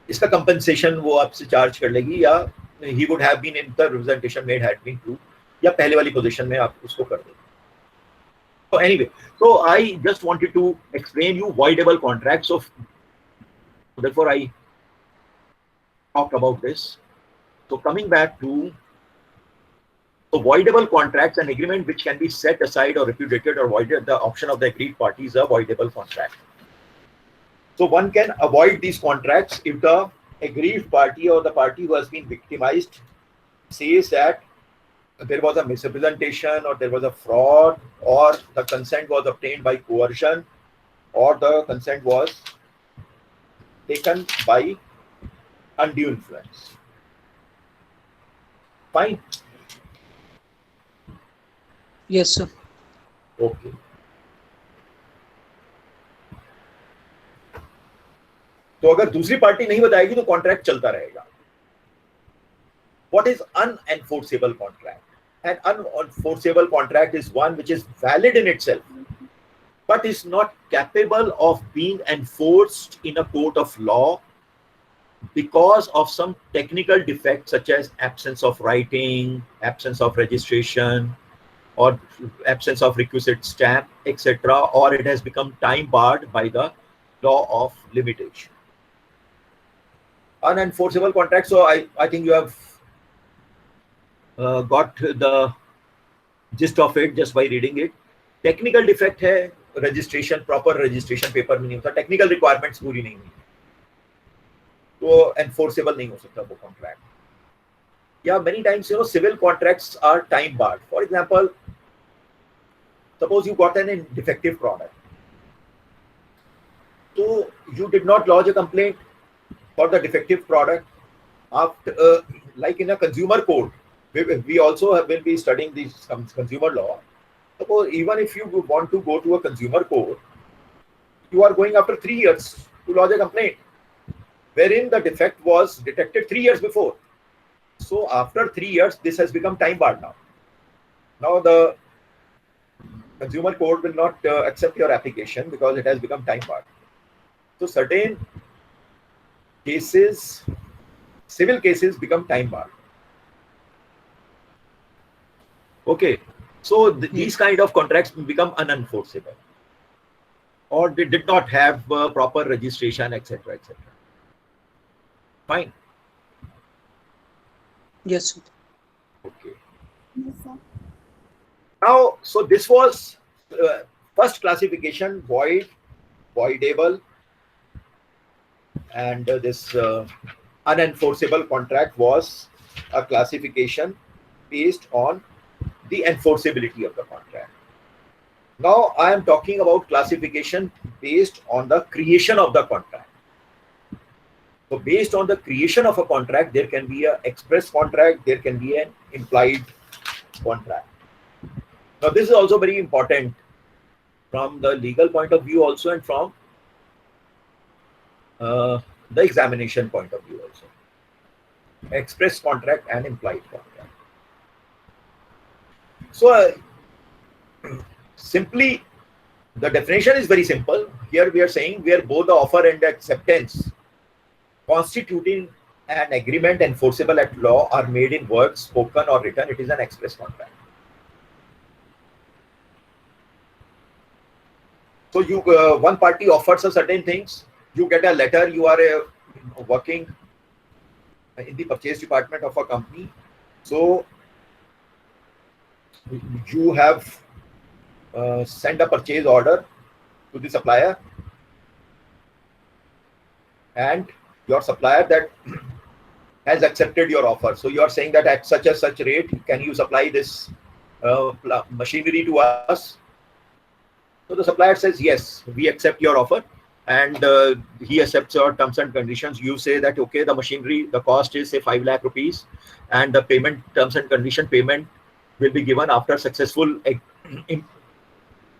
इसका कंपनसेशन वो आपसे चार्ज कर लेगी, या he would have been in the representation made had been true, या पहले वाली पोजीशन में आप उसको कर देंगे। So anyway, so I just wanted to explain you voidable contracts. So therefore I talked about this. So coming back to voidable contracts, an agreement which can be set aside or repudiated or voided at the option of the agreed party is a voidable contract. So one can avoid these contracts if the aggrieved party or the party who has been victimized says that there was a misrepresentation, or there was a fraud, or the consent was obtained by coercion, or the consent was taken by undue influence. Fine? Yes, sir. Okay. तो अगर दूसरी party नहीं बताएगी तो contract चलता रहेगा। What is unenforceable contract? An unenforceable contract is one which is valid in itself, but is not capable of being enforced in a court of law because of some technical defect, such as absence of writing, absence of registration, or absence of requisite stamp, etc., or it has become time barred by the law of limitation. Unenforceable contract. So I think you have got the gist of it just by reading it. Technical defect है, registration, proper registration paper में नहीं होता, technical requirements पूरी नहीं हुई, तो enforceable नहीं हो सकता वो contract. Yeah, many times civil contracts are time barred. For example, suppose you got an defective product, so you did not lodge a complaint for the defective product. After like in a consumer court, we also will be studying this consumer law. Suppose even if you want to go to a consumer court, you are going after 3 years to lodge a complaint, wherein the defect was detected 3 years before. So after 3 years, this has become time barred now. Now the consumer court will not accept your application because it has become time barred. So certain cases, civil cases become time barred. Okay, so these kind of contracts become unenforceable. or they did not have proper registration, etc., etc. Fine. Yes, sir. Okay. Yes, sir. Now, so this was first classification: void, voidable, and this unenforceable contract was a classification based on the enforceability of the contract. Now I am talking about classification based on the creation of the contract. So based on the creation of a contract, there can be an express contract, there can be an implied contract. Now this is also very important from the legal point of view also, and from the examination point of view also. Express contract and implied contract. So simply, the definition is very simple. Here we are saying where both the offer and the acceptance constituting an agreement enforceable at law are made in words, spoken or written, it is an express contract. So you one party offers a certain things, you get a letter, you are working in the purchase department of a company. So you have sent a purchase order to the supplier, and your supplier that has accepted your offer. So you are saying that at such a such rate, can you supply this machinery to us? So the supplier says, yes, we accept your offer, and he accepts your terms and conditions. You say that, okay, the machinery, the cost is say 5 lakh rupees, and the payment terms and condition payment will be given after successful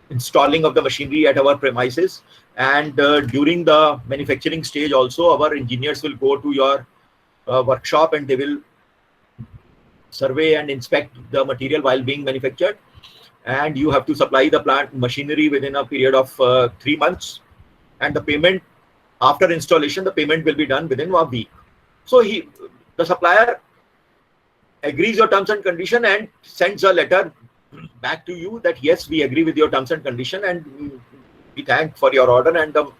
installing of the machinery at our premises, and during the manufacturing stage also our engineers will go to your workshop, and they will survey and inspect the material while being manufactured, and you have to supply the plant machinery within a period of 3 months, and the payment after installation, the payment will be done within a week. So the supplier agrees your terms and condition and sends a letter back to you that yes, we agree with your terms and condition, and we thank for your order, and the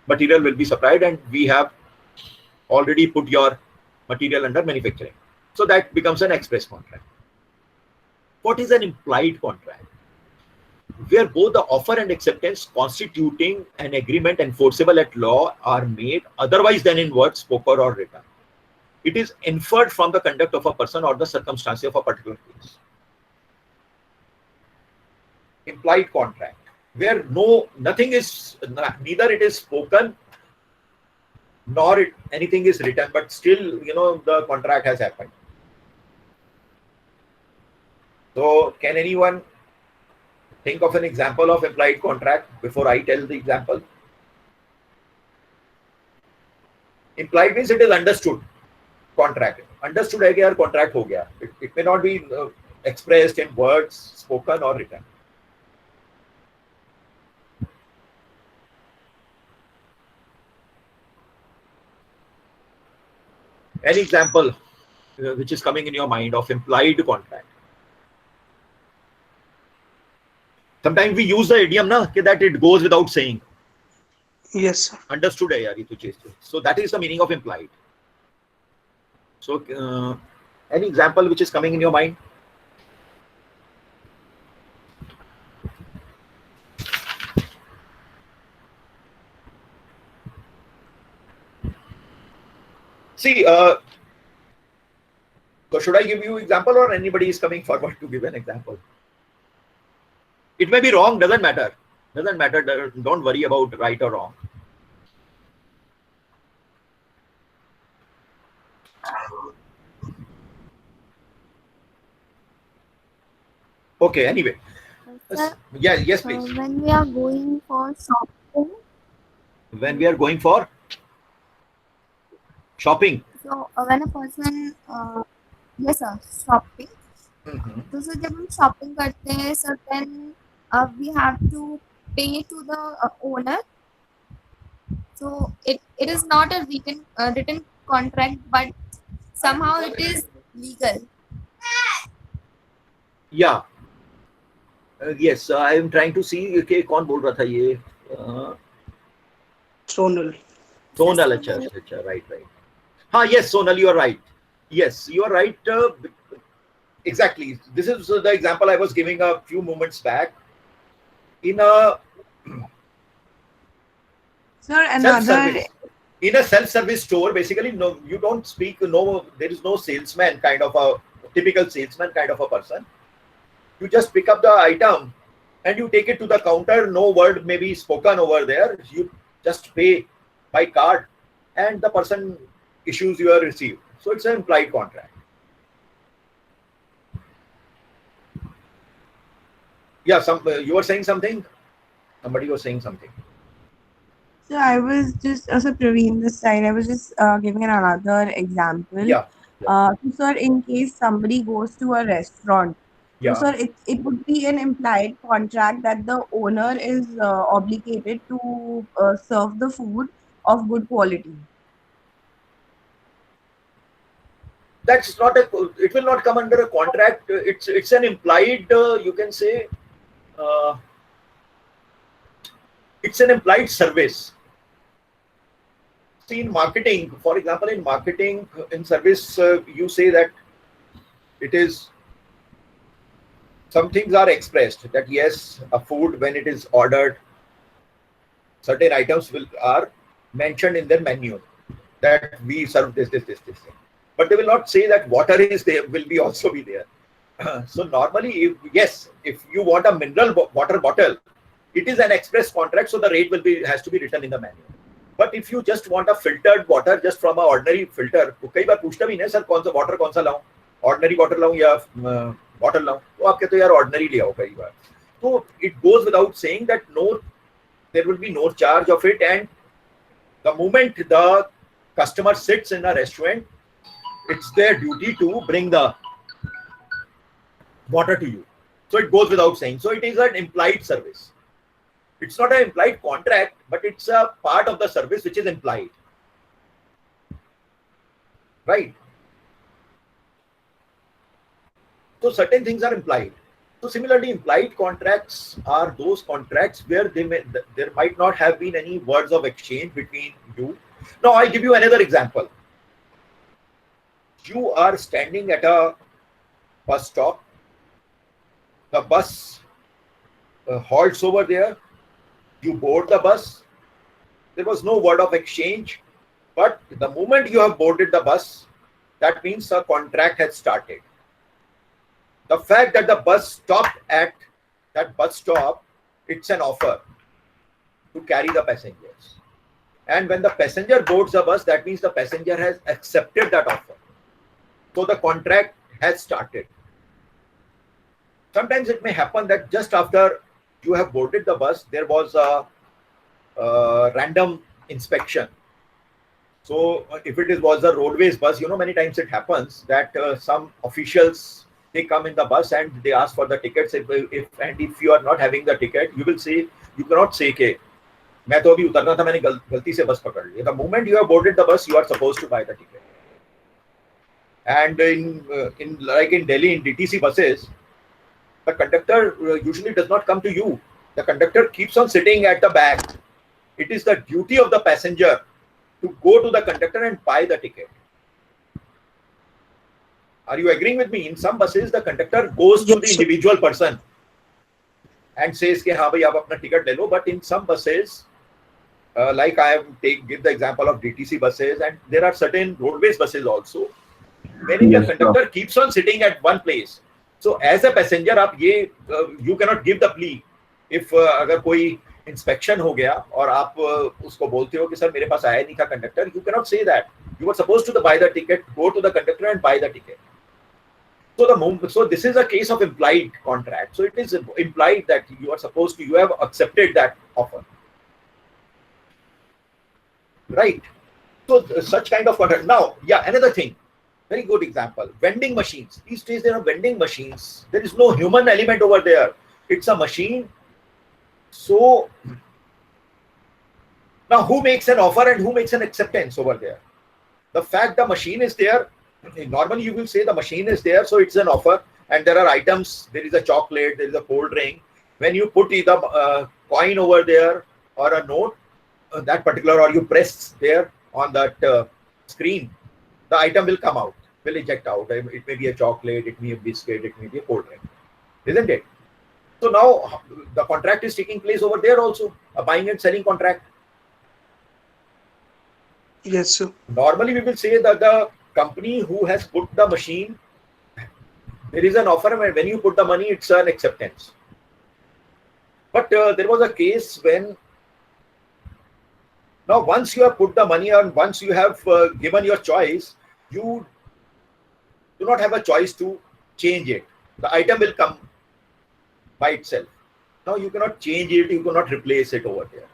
material will be supplied, and we have already put your material under manufacturing. So that becomes an express contract. What is an implied contract? Where both the offer and acceptance constituting an agreement enforceable at law are made otherwise than in words, spoken or written. It is inferred from the conduct of a person or the circumstances of a particular case. Implied contract, where nothing is, neither it is spoken nor anything is written, but still, the contract has happened. So can anyone think of an example of implied contract before I tell the example? Implied means it is understood contract. Understood hai yaar, contract ho gaya. It may not be expressed in words, spoken or written. Any example which is coming in your mind of implied contract? Sometimes we use the idiom that it goes without saying. Yes, sir. Understood hai yaar, ye to chase. So that is the meaning of implied. So any example which is coming in your mind? See, so should I give you example, or anybody is coming forward to give an example? It may be wrong, doesn't matter. Doesn't matter. Don't worry about right or wrong. Okay, anyway. Sir, Yeah, yes, please. when we are going for shopping, When we are going for shopping. so when a person, yes sir, shopping. तो sir जब हम shopping करते हैं sir then we have to pay to the owner. So it is not a written contract, but somehow it is legal. Yeah. Yes, I am trying to see कि कौन बोल रहा था ये Uh, Sonal. Sonal, acha, right. Yes, Sonal, you are right. Yes, you are right. Exactly. This is the example I was giving a few moments back. In a Sir, another. self-service, in a self-service store, basically, no, you don't speak. No, there is no salesman kind of a typical salesman kind of a person. You just pick up the item and you take it to the counter. No word may be spoken over there. You just pay by card, and the person issues your receipt. So it's an implied contract. Yeah, you were saying something. Somebody was saying something. So I was just also Praveen this side. I was just giving another example. Yeah, yeah, So sir, in case somebody goes to a restaurant, so yeah. sir, it would be an implied contract that the owner is obligated to serve the food of good quality. That's not a. It will not come under a contract. It's an implied. You can say. Uh, it's an implied service. See, in marketing, for example, in marketing, in service, you say that it is some things are expressed that yes, a food when it is ordered, certain items are mentioned in their menu that we serve this thing. But they will not say that water is there will be also be there. So normally, if you want a mineral water bottle, it is an express contract, so the rate will be has to be written in the menu. But if you just want a filtered water just from a ordinary filter, तो कई बार पूछता भी नहीं sir कौन सा water कौन सा लाऊं, ordinary water लाऊं या bottle लाऊं, तो आप कहते हो यार ordinary ले आओ कई बार. So it goes without saying that there will be no charge of it, and the moment the customer sits in a restaurant, it's their duty to bring the water to you. So it goes without saying. So it is an implied service. It's not an implied contract, but it's a part of the service which is implied. Right? So certain things are implied. So similarly, implied contracts are those contracts where there might not have been any words of exchange between you. Now I'll give you another example. You are standing at a bus stop. The bus halts over there. You board the bus. There was no word of exchange, but the moment you have boarded the bus, that means a contract has started. The fact that the bus stopped at that bus stop, it's an offer to carry the passengers. And when the passenger boards the bus, that means the passenger has accepted that offer. So the contract has started. Sometimes it may happen that just after you have boarded the bus, there was a random inspection. So if it was a roadways bus, many times it happens that some officials, they come in the bus and they ask for the tickets. If you are not having the ticket, you cannot say कि मैं तो अभी उतरना था, मैंने गलती से बस पकड़ ली. The moment you have boarded the bus, you are supposed to buy the ticket. And in Delhi, in DTC buses, the conductor usually does not come to you. The conductor keeps on sitting at the back. It is the duty of the passenger to go to the conductor and buy the ticket. Are you agreeing with me? In some buses, the conductor goes to the individual person and says, "Haan bhai, aap apna ticket le lo." But in some buses, like give the example of DTC buses, and there are certain roadways buses also, wherein the conductor keeps on sitting at one place. So as a passenger, you cannot give the plea. If अगर कोई inspection हो गया और आप उसको बोलते हो कि सर मेरे पास आया नहीं था conductor, you cannot say that. You were supposed to buy the ticket, go to the conductor and buy the ticket. So this is a case of implied contract. So it is implied that you have accepted that offer. Right. So such kind of contract. Now, another thing. Very good example. Vending machines. These days there are vending machines. There is no human element over there. It's a machine. So now who makes an offer and who makes an acceptance over there? The fact the machine is there, normally you will say the machine is there, so it's an offer, and there are items, there is a chocolate, there is a cold drink. When you put the coin over there, or a note, that particular, or you press there on that screen, the item will come out, will eject out. It may be a chocolate, it may be a biscuit, it may be a cold drink, isn't it? So now the contract is taking place over there also, a buying and selling contract. Yes, sir. Normally, we will say that the company who has put the machine, there is an offer, and when you put the money, it's an acceptance. But there was a case when, now once you have put the money on, once you have given your choice, you do not have a choice to change it. The item will come by itself. Now you cannot change it, you cannot replace it over there.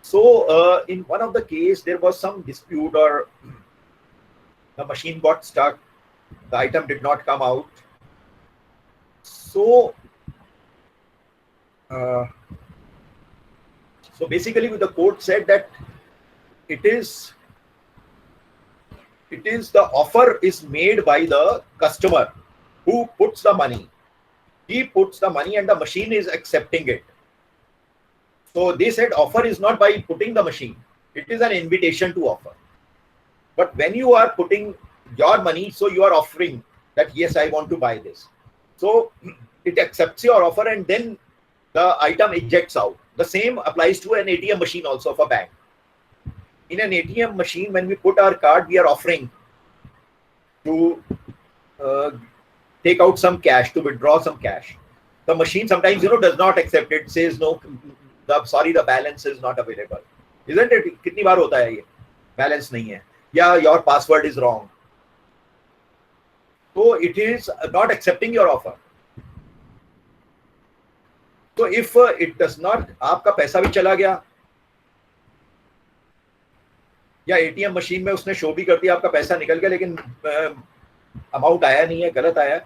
So in one of the case, there was some dispute, or the machine got stuck, the item did not come out. So so basically the court said that it is the offer is made by the customer who puts the money. He puts the money and the machine is accepting it. So they said offer is not by putting the machine, it is an invitation to offer. But when you are putting your money, so you are offering that yes, I want to buy this. So it accepts your offer and then the item ejects out. The same applies to an ATM machine also of a bank. In an ATM machine, when we put our card, we are offering to take out some cash, to withdraw some cash. The machine sometimes, does not accept it, says no, sorry, the balance is not available. Isn't it? कितनी बार होता है ये? Balance नहीं है. Yeah, your password is wrong. So it is not accepting your offer. So if it does not, आपका पैसा भी चला गया, या एटीएम मशीन में उसने शो भी कर दिया, आपका पैसा निकल गया, लेकिन अमाउंट आया नहीं है, गलत आया,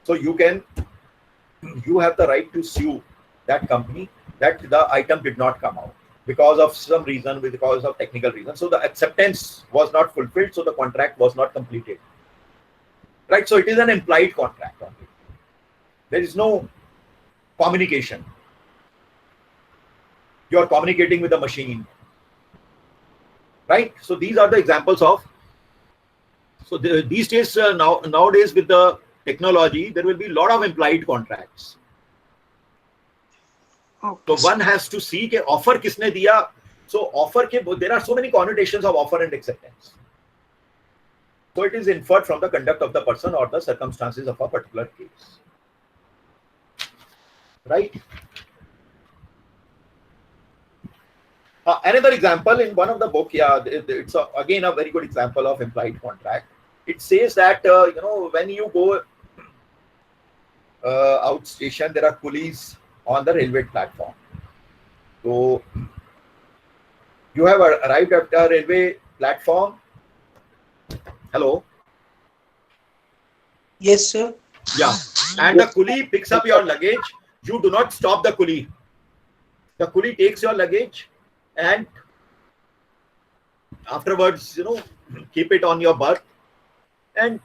so you have the right to sue that company that the item did not come out because of some reason, because of technical reason. So the acceptance was not fulfilled, so the contract was not completed. Right? So it is an implied contract only. There is no communication. You are communicating with the machine. Right? So these are the examples of. So these days, nowadays with the technology, there will be a lot of implied contracts. Okay. So one has to see कि offer किसने दिया. So offer के, there are so many connotations of offer and acceptance. So it is inferred from the conduct of the person or the circumstances of a particular case. Right? Another example in one of the book, it's again a very good example of implied contract. It says that when you go out station, there are coolies on the railway platform. So you have arrived at the railway platform. Hello. Yes, sir. Yeah, and the coolie picks up your luggage. You do not stop the coolie. The coolie takes your luggage and afterwards, keep it on your berth, and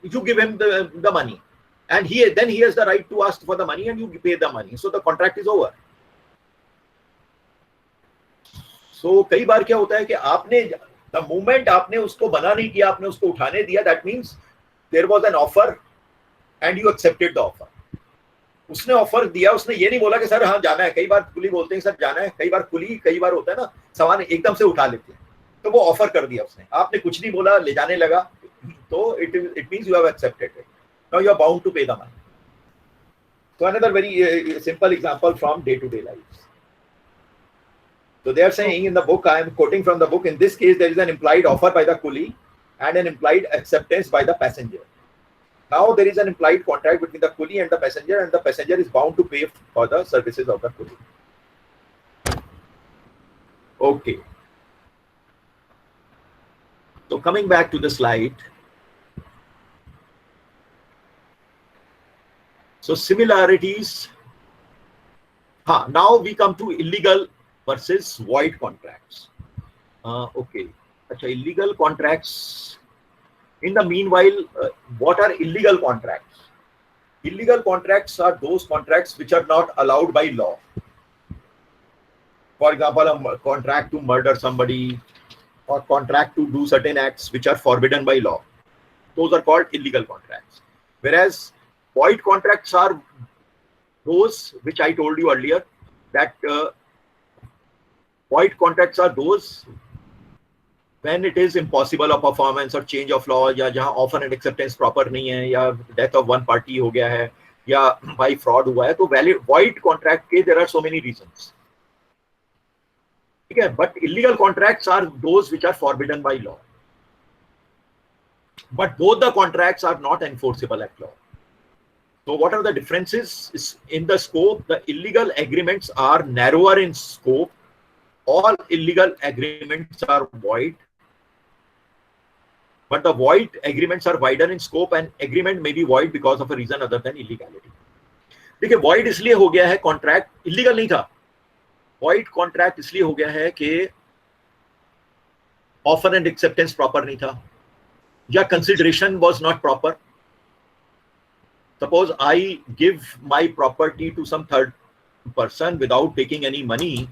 you give him the money, and he has the right to ask for the money, and you pay the money. So the contract is over. So कई बार क्या होता है कि आपने the moment आपने उसको बना नहीं किया, आपने उसको उठाने दिया, that means there was an offer and you accepted the offer. उसने ऑफर दिया, उसने ये नहीं बोला कि सर हाँ जाना है. कई बार कुली बोलते हैं सर जाना है, कई बार होता है ना, सामान एकदम से उठा लेते हैं, तो वो ऑफर कर दिया उसने, आपने कुछ नहीं बोला, ले जाने लगा, तो it means you have accepted it. Now you are bound to pay the money. So another very simple example from day-to-day life. So they are saying in the book, I am quoting from the book, in this case there is an implied offer by the coolie and an implied acceptance by the passenger. Now there is an implied contract between the coolie and the passenger is bound to pay for the services of the coolie. Okay. So coming back to the slide. So similarities. Now we come to illegal versus void contracts. Okay. Illegal contracts. In the meanwhile, what are illegal contracts? Illegal contracts are those contracts which are not allowed by law. For example, a contract to murder somebody or contract to do certain acts which are forbidden by law. Those are called illegal contracts. Whereas void contracts are those which I told you earlier, that void contracts are those when it is impossible a performance or change of law, या जहाँ offer and acceptance proper नहीं है, या death of one party हो गया है, या by fraud हुआ है, तो valid void contract के there are so many reasons. ठीक है, but illegal contracts are those which are forbidden by law. But both the contracts are not enforceable at law. So what are the differences? Is in the scope, the illegal agreements are narrower in scope. All illegal agreements are void, but the void agreements are wider in scope, and agreement may be void because of a reason other than illegality. देखिए, void इसलिए हो गया है, contract illegal नहीं था. Void contract इसलिए हो गया है कि offer and acceptance proper नहीं था, या consideration was not proper. Suppose I give my property to some third person without taking any money,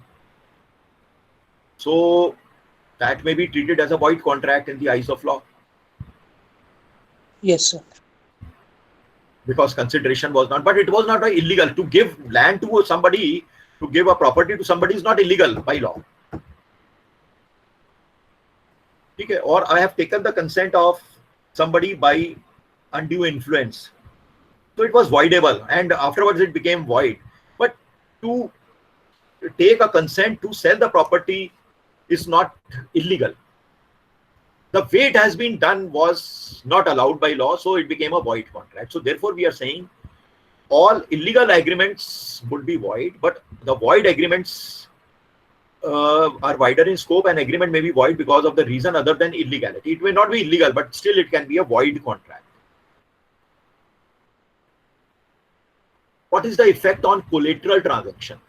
so that may be treated as a void contract in the eyes of law. Yes, sir. Because consideration was not, but it was not illegal to give land to somebody, to give a property to somebody is not illegal by law. Okay, or I have taken the consent of somebody by undue influence, so it was voidable, and afterwards it became void. But to take a consent to sell the property is not illegal. The way it has been done was not allowed by law, so it became a void contract. So therefore we are saying all illegal agreements would be void, but the void agreements are wider in scope, and agreement may be void because of the reason other than illegality. It may not be illegal, but still it can be a void contract. What is the effect on collateral transaction?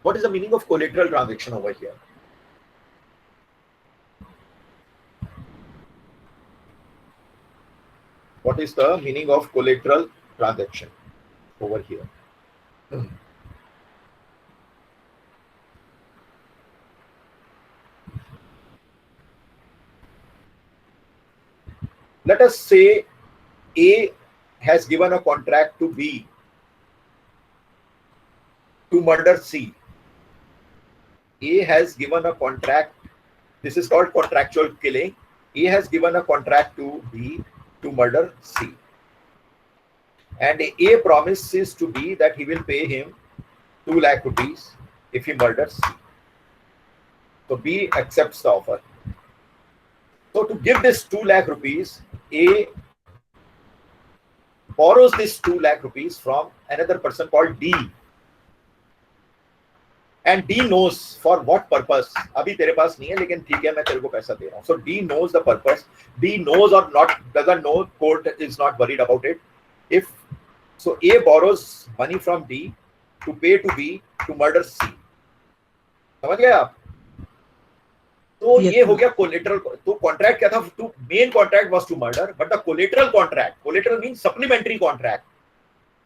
What is the meaning of collateral transaction over here? What is the meaning of collateral transaction over here? Let us say A has given a contract to B to murder C. A has given a contract, this is called contractual killing. A has given a contract to B to murder C. And A promises to B that he will pay him 2 lakh rupees if he murders C. So B accepts the offer. So to give this 2 lakh rupees, A borrows this 2 lakh rupees from another person called D. And D knows for what purpose. अभी तेरे पास नहीं है, लेकिन ठीक है, मैं तेरे को पैसा दे रहा हूँ. So D knows the purpose. D knows or not, doesn't know, court is not worried about it. If so, A borrows money from D to pay to B to murder C. समझ गए आप? तो ये हो गया collateral. तो contract क्या था? To main contract was to murder, but the collateral contract, collateral means supplementary contract,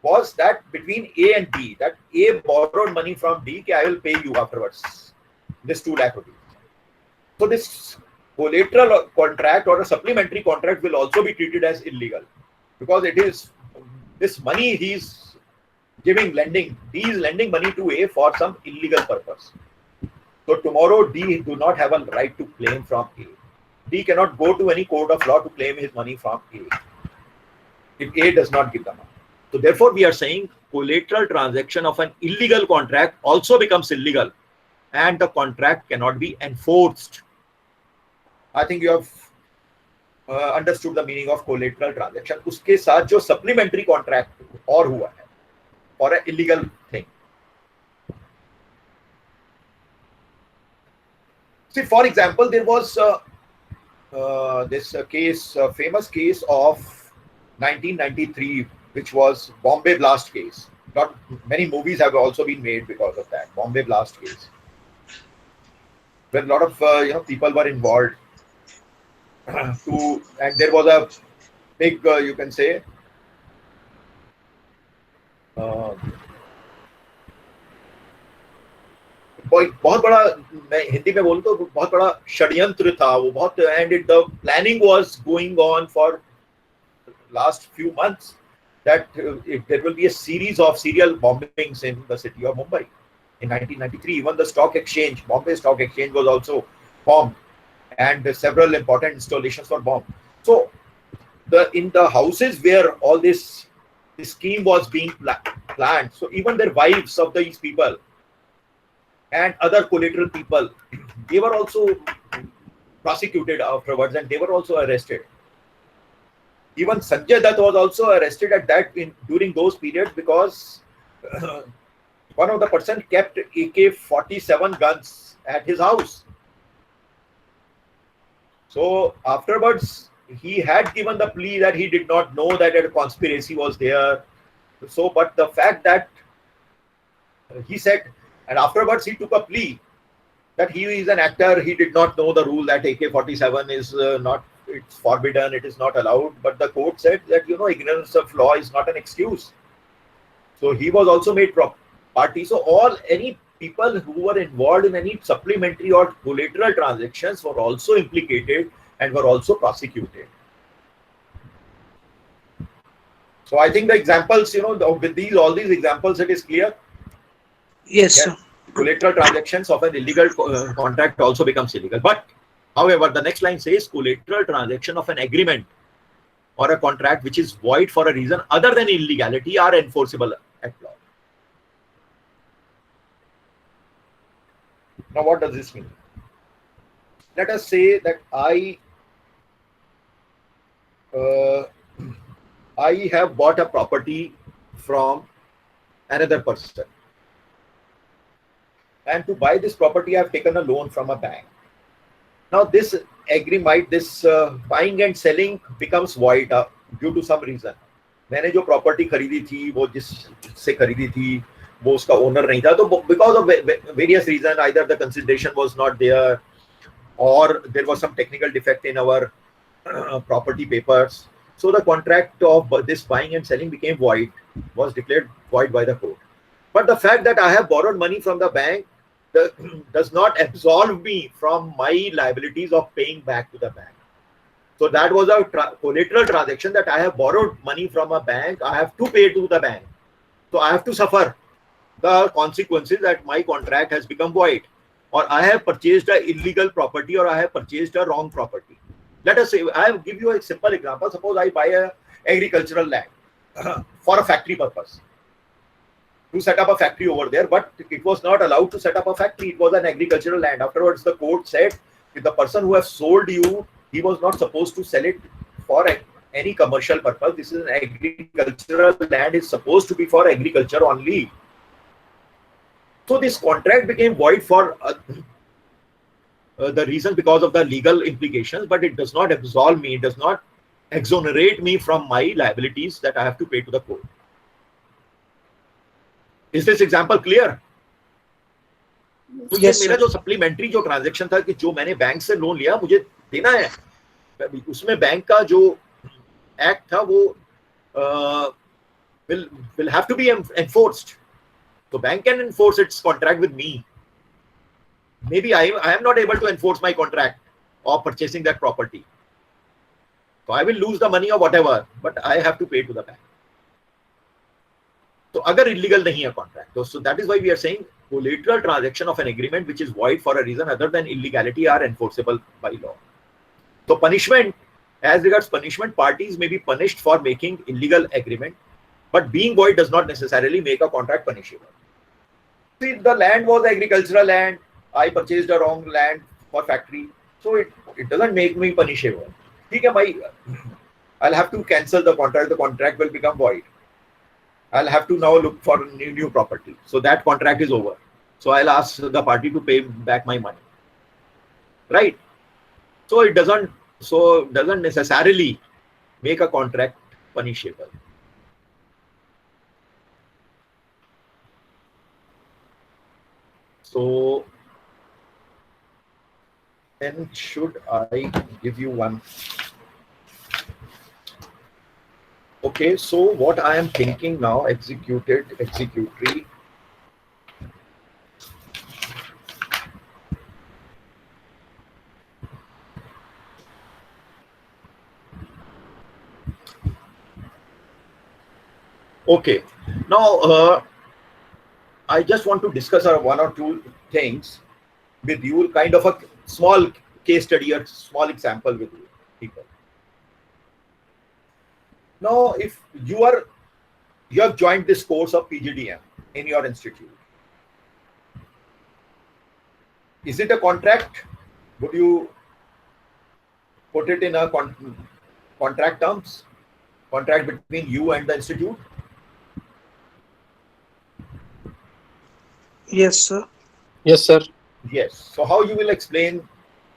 was that between A and B, that A borrowed money from D, I will pay you afterwards this 2 lakh rupees. So this collateral contract or a supplementary contract will also be treated as illegal, because it is this money he's giving, lending, D is lending money to A for some illegal purpose. So tomorrow D do not have a right to claim from A. D cannot go to any court of law to claim his money from A if A does not give the money. So therefore we are saying collateral transaction of an illegal contract also becomes illegal, and the contract cannot be enforced. I think you have understood the meaning of collateral transaction. उसके साथ जो supplementary contract और हुआ है for an illegal thing. See, for example, there was this case, famous case of 1993, which was Bombay Blast case. Not many movies have also been made because of that Bombay Blast case, where a lot of people were involved. And there was a big, you can say, बड़ा, मैं हिंदी में बोलूँ तो बहुत बड़ा षड्यंत्र था वो, बहुत, and it the planning was going on for last few months that there will be a series of serial bombings in the city of Mumbai in 1993. Even the stock exchange, Bombay Stock Exchange, was also bombed, and several important installations were bombed. So in the houses where all this scheme was being planned, so even their wives of these people and other collateral people, they were also prosecuted afterwards, and they were also arrested. Even Sanjay Dutt was also arrested at during those periods, because one of the person kept AK-47 guns at his house. So afterwards, he had given the plea that he did not know that a conspiracy was there. So, but the fact that he said, and afterwards he took a plea that he is an actor, he did not know the rule that AK-47 is not, it's forbidden, it is not allowed. But the court said that, ignorance of law is not an excuse. So he was also made party. So any people who were involved in any supplementary or collateral transactions were also implicated and were also prosecuted. So I think the examples, with all these examples, it is clear. Yes, sir. Collateral transactions of an illegal contract also becomes illegal. But however, the next line says collateral transaction of an agreement or a contract which is void for a reason other than illegality are enforceable at law. Now, what does this mean? Let us say that I have bought a property from another person. And to buy this property, I have taken a loan from a bank. Now, this agreement, this buying and selling becomes void due to some reason. मैंने जो property खरीदी थी, वो जिससे खरीदी थी, वो उसका ओनर नहीं था. तो because of various reasons, either the consideration was not there, or there was some technical defect in our property papers. So the contract of this buying and selling became void, was declared void by the court. But the fact that I have borrowed money from the bank does not absolve me from my liabilities of paying back to the bank. So that was a collateral transaction, that I have borrowed money from a bank, I have to pay to the bank. So I have to suffer the consequences that my contract has become void, or I have purchased an illegal property, or I have purchased a wrong property. Let us say, I will give you a simple example. Suppose I buy a agricultural land for a factory purpose, to set up a factory over there, but it was not allowed to set up a factory. It was an agricultural land. Afterwards, the court said, if the person who has sold you, he was not supposed to sell it for any commercial purpose. This is an agricultural land, is supposed to be for agriculture only. So this contract became void for the reason, because of the legal implications, but it does not absolve me, it does not exonerate me from my liabilities that I have to pay to the court. Is this example clear? तो ये मेरा जो supplementary जो transaction था, कि जो मैंने bank से लोन लिया, मुझे देना है, उसमें बैंक का जो एक्ट था वो will have to be enforced. So bank can enforce its contract with me. Maybe I am not able to enforce my contract of purchasing that property. So I will lose the money or whatever, but I have to pay to the bank. तो अगर illegal नहीं है contract, so that is why we are saying collateral transaction of an agreement which is void for a reason other than illegality are enforceable by law. So punishment, as regards punishment, parties may be punished for making illegal agreement, but being void does not necessarily make a contract punishable. See, the land was agricultural land, I purchased a wrong land for factory, so it doesn't make me punishable. ठीक है भाई, I'll have to cancel the contract will become void. I'll have to now look for new property. So that contract is over. So I'll ask the party to pay back my money. Right? So it doesn't necessarily make a contract punishable. So then should I give you one? Okay, so what I am thinking now, executory. Okay. Now, I just want to discuss one or two things with you, kind of a small case study or small example with you people. Now, if you have joined this course of PGDM in your institute, is it a contract? Would you put it in a contract terms? Contract between you and the institute? Yes, sir. Yes, sir. Yes. So how you will explain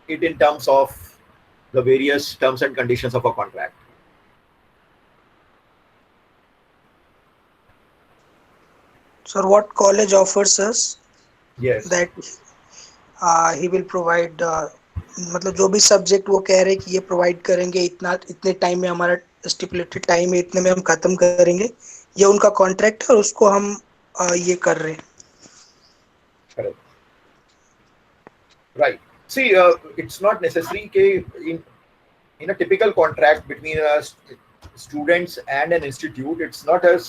it in terms of the various terms and conditions of a contract? Sir, what college offers us Yes. that he will provide मतलब जो भी subject वो कह रहे हैं कि ये provide करेंगे इतना इतने टाइम में हमारा स्टिपुलेटेड टाइम है इतने में हम खत्म करेंगे ये उनका कॉन्ट्रैक्ट है और उसको हम ये कर रहे हैं Correct. Right. See, it's not necessary in a typical contract between students and an institute, it's not a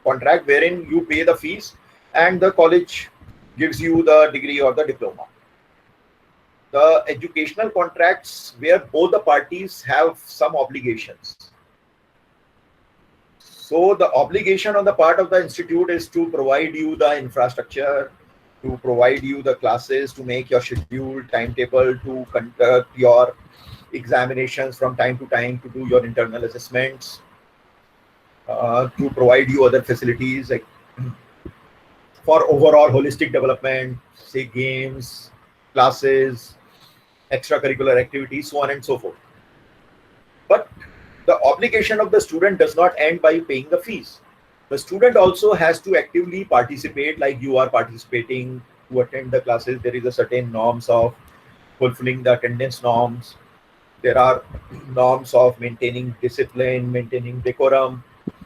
contract wherein you pay the fees and the college gives you the degree or the diploma. The educational contracts where both the parties have some obligations. So the obligation on the part of the institute is to provide you the infrastructure, to provide you the classes, to make your schedule, timetable, to conduct your examinations from time to time, to do your internal assessments, to provide you other facilities like for overall holistic development, say games, classes, extracurricular activities, so on and so forth. But the obligation of the student does not end by paying the fees. The student also has to actively participate, like you are participating to attend the classes. There is a certain norms of fulfilling the attendance norms. There are norms of maintaining discipline, maintaining decorum.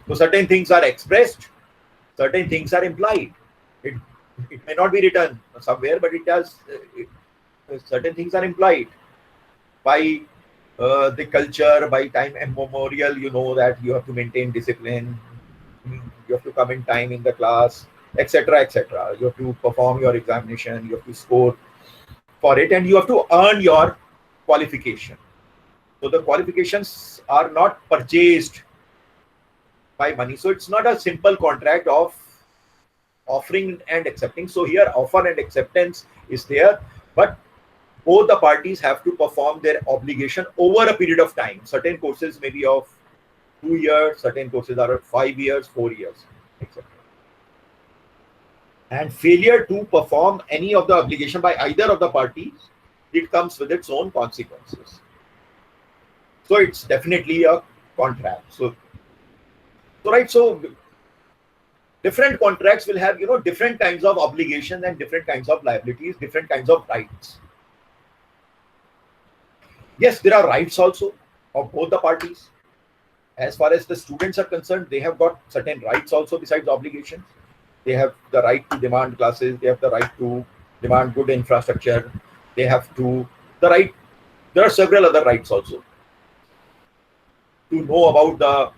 So certain things are expressed, certain things are implied. It may not be written somewhere, but it does. Certain things are implied by the culture, by time immemorial. You know that you have to maintain discipline, you have to come in time in the class, etc., etc. You have to perform your examination, you have to score for it, and you have to earn your qualification. So the qualifications are not purchased by money. So it's not a simple contract of offering and accepting. So here offer and acceptance is there, but both the parties have to perform their obligation over a period of time. Certain courses may be of 2 years, certain courses are of 5 years, 4 years, etc. And failure to perform any of the obligation by either of the parties, it comes with its own consequences. So it's definitely a contract. So different contracts will have different kinds of obligations and different kinds of liabilities, different kinds of rights. Yes, there are rights also of both the parties. As far as the students are concerned, they have got certain rights also besides obligations. They have the right to demand classes, they have the right to demand good infrastructure, they have to there are several other rights also, to know about the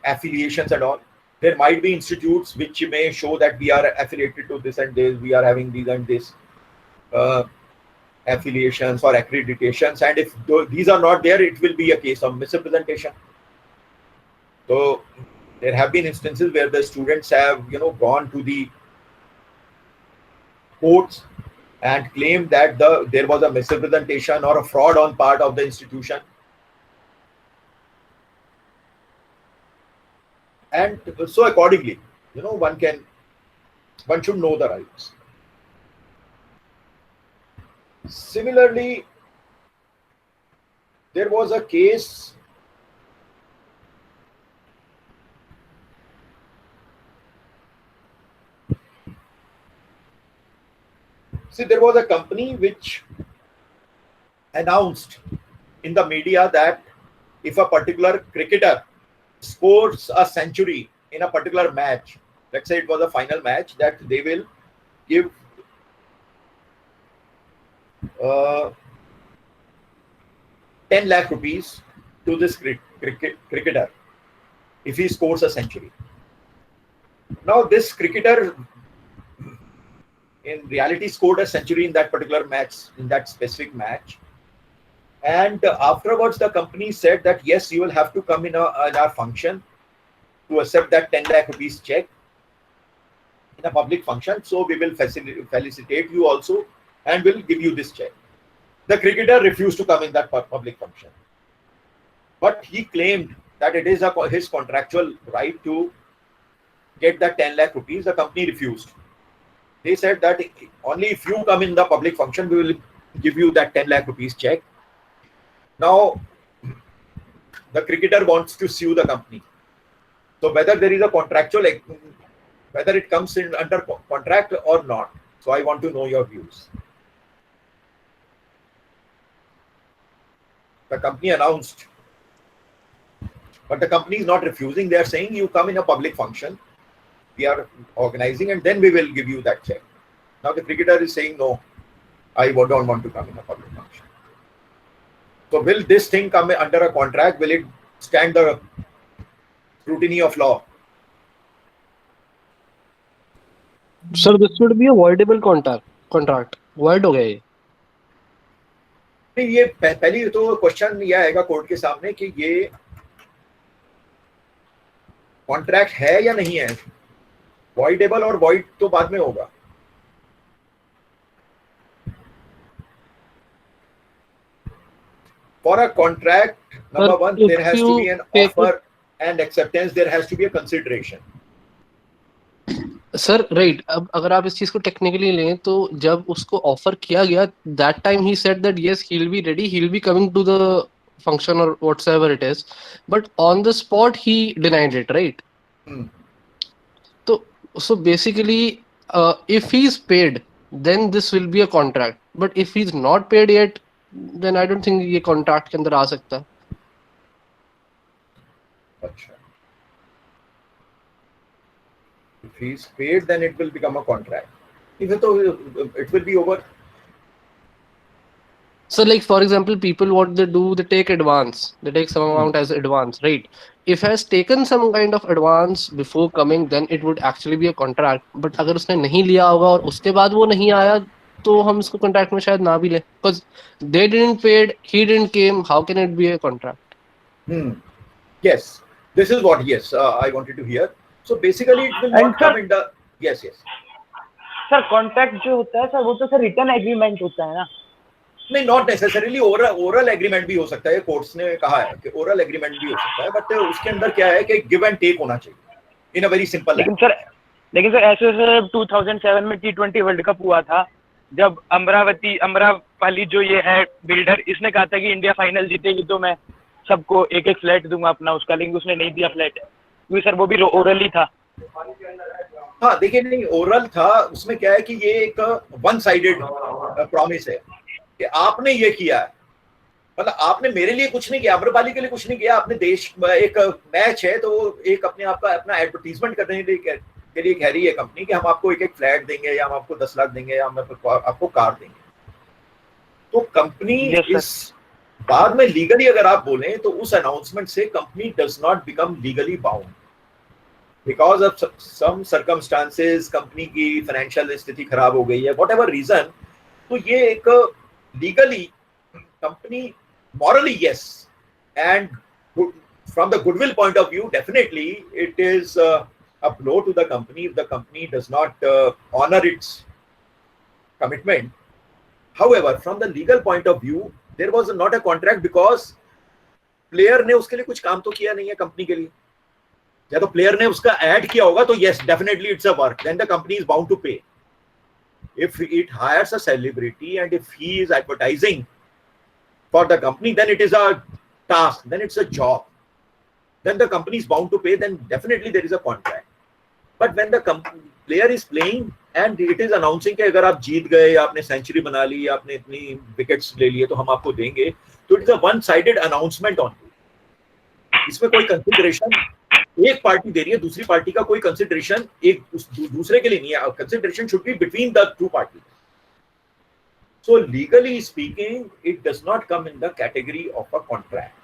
affiliations and all. There might be institutes which may show that we are affiliated to this and this, we are having these and this affiliations or accreditations, and if these are not there, it will be a case of misrepresentation. So there have been instances where the students have gone to the courts and claimed that there was a misrepresentation or a fraud on part of the institution, and so accordingly one should know the rights. Similarly, there was a case there was a company which announced in the media that if a particular cricketer scores a century in a particular match, let's say it was a final match, that they will give 10 lakh rupees to this cricketer if he scores a century. Now this cricketer in reality scored a century in that particular match, in that specific match. And afterwards, the company said that yes, you will have to come in our function to accept that 10 lakh rupees check in a public function. So we will felicitate you also and will give you this check. The cricketer refused to come in that public function. But he claimed that it is his contractual right to get that 10 lakh rupees. The company refused. They said that only if you come in the public function, we will give you that 10 lakh rupees check. Now, the cricketer wants to sue the company. So whether there is a contractual, whether it comes in under contract or not. So I want to know your views. The company announced, but the company is not refusing. They are saying you come in a public function, we are organizing, and then we will give you that check. Now the cricketer is saying, no, I don't want to come in a public function. So will this thing come under a contract? Will it stand the scrutiny of law? Sir, this would be a voidable contract. Void हो गया ये. नहीं, ये पहली तो question ये आएगा court के सामने कि ये कॉन्ट्रैक्ट है या नहीं है. वॉइडेबल और वॉइड तो बाद में होगा. For a contract, number one, there has to be an offer and acceptance. There has to be a consideration. Sir right. अब अगर आप इस चीज को टेक्निकली लें तो जब उसको ऑफर किया गया that time he said that yes he will be ready, he will be coming to the function और whatsoever it is, but on the spot he denied it, right? तो so basically if he is paid then this will be a contract, but if he is not paid yet then I don't think ये contract के अंदर आ सकता. अच्छा. If he is paid, then it will become a contract. Even though it will be over. So, like for example, people what they do, they take advance. They take some amount as advance, right? If has taken some kind of advance before coming, then it would actually be a contract. But अगर उसने नहीं लिया होगा और उसके बाद वो नहीं आया, तो हम इसको contract में शायद ना भी ले. Because they didn't paid, he didn't came. How can it be a contract? Yes, this is what I wanted to hear. So basically, it will not come in the yes. Sir contract जो होता है sir वो तो sir return agreement होता है ना. नहीं, not necessarily oral agreement भी हो सकता है. कोर्ट्स ने कहा है कि ओरल एग्रीमेंट भी हो सकता है, बट उसके अंदर क्या है कि गिव एंड टेक होना चाहिए इन अ वेरी सिंपल. लेकिन सर ऐसे 2007 में T20 वर्ल्ड कप हुआ था, जब अमरावली जो ये है बिल्डर, इसने कहा था कि इंडिया फाइनल जीतेगी तो मैं सबको एक एक फ्लैट दूंगा अपना उसका, लेकिन उसने नहीं दिया फ्लैट, क्योंकि सर वो भी ओरल ही था. हाँ देखिए, नहीं ओरल था, उसमें क्या है कि ये एक वन साइडेड प्रॉमिस है कि आपने ये किया है, मतलब आपने मेरे लिए कुछ नहीं किया, अमरपाली के लिए कुछ नहीं किया, आपने देश एक मैच है तो एक अपने आप का अपना एडवर्टीजमेंट करने के लिए कह रही है कंपनी कि हम आपको एक एक फ्लैट देंगे या हम आपको 10 लाख देंगे या हम आपको कार देंगे. तो कंपनी इस बाद में लीगली अगर आप बोलें तो उस अनाउंसमेंट से company does not become legally bound because of some circumstances. Company की फाइनेंशियल स्थिति खराब हो गई है, वॉट एवर रीजन, तो ये एक legally company morally yes, and from the goodwill point of view definitely it is a blow to the company if the company does not honor its commitment. However, from the legal point of view, there was not a contract because player ने उसके लिए कुछ काम तो किया नहीं है company के लिए. या तो प्लेयर ने उसका ऐड किया होगा तो yes, definitely it's a work. Then the company is bound to pay. If it hires a celebrity and if he is advertising for the company, then it is a task. Then it's a job. Then the company is bound to pay. Then definitely there is a contract. But when the player is playing and it is announcing कि अगर आप जीत गए, आपने century बना ली, आपने इतनी wickets ले लिए तो हम आपको देंगे, तो it is a one sided announcement on. इसमें कोई कंसिडरेशन एक पार्टी दे रही है, दूसरी पार्टी का कोई कंसिडरेशन एक दूसरे के लिए नहीं है. Consideration should be between the two parties. So legally speaking, it does not come in the category of a contract.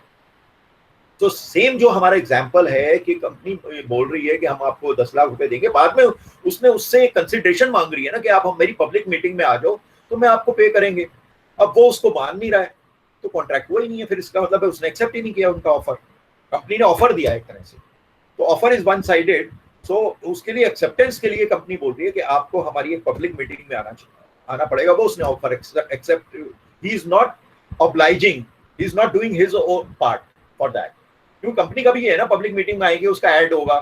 तो सेम जो हमारा एग्जाम्पल है कि कंपनी बोल रही है कि हम आपको 10 लाख रुपए देंगे, बाद में उसने उससे कंसिडरेशन मांग रही है ना कि आप हम मेरी पब्लिक मीटिंग में आ जाओ तो मैं आपको पे करेंगे। अब वो उसको मान नहीं रहा है तो कॉन्ट्रैक्ट हुआ ही नहीं है, फिर इसका मतलब है उसने एक्सेप्ट ही नहीं किया उनका ऑफर। कंपनी ने ऑफर दिया एक तरह से, तो ऑफर इज वन साइडेड। सो उसके लिए एक्सेप्टेंस के लिए कंपनी बोल रही है कि आपको हमारी एक पब्लिक मीटिंग में आना पड़ेगा। वो उसने offer accept, he is not obliging, he is not doing his own part for that. क्योंकि कंपनी का भी है ना, पब्लिक मीटिंग में आएगी, उसका ऐड होगा।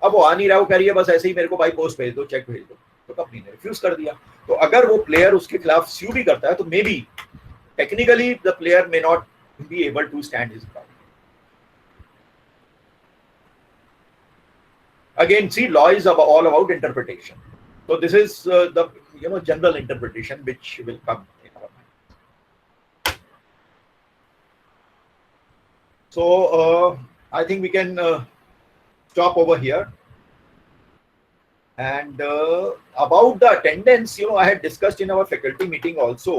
अब वो आ नहीं रहा, वो कह रही है बस ऐसे ही मेरे को बाई पोस्ट भेज दो, चेक भेज दो, तो कंपनी ने रिफ्यूज कर दिया। तो अगर वो प्लेयर उसके खिलाफ स्यू भी करता है तो maybe technically the player may not be able to stand his ground. Again, see, law is all about interpretation. So this is the general interpretation which will come in our mind. So I think we can stop over here. And about the attendance, I had discussed in our faculty meeting also,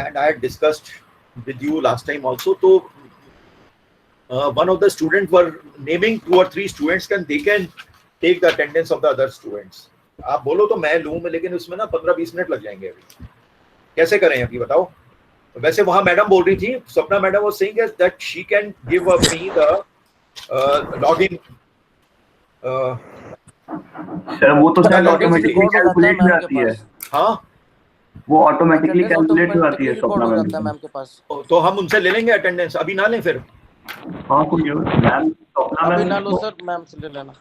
and I had discussed with you last time also. So one of the students were naming 2 or 3 students, they can take the attendance of the other students. आप बोलो तो मैं लूं, लेकिन उसमें ना 15-20 minute लग जाएंगे। अभी कैसे करें अभी बताओ। वैसे वहां मैडम बोल रही थी, सपना madam was saying that she can give me the login. Sir वो तो शायद login ऑटोमेटिकली details। कैलकुलेट हो जाती है। हाँ, वो ऑटोमेटिकली कैलकुलेट हो जाती है रिकॉर्ड स्वप्ना हो जाता है मैम। मैम के पास। तो हम उनसे ले लेंगे अटेंडेंस, अभी ना लें फिर। हाँ कोई मैम, स्वप्ना अभी मैम ना लो सर, मैम से ले लेना।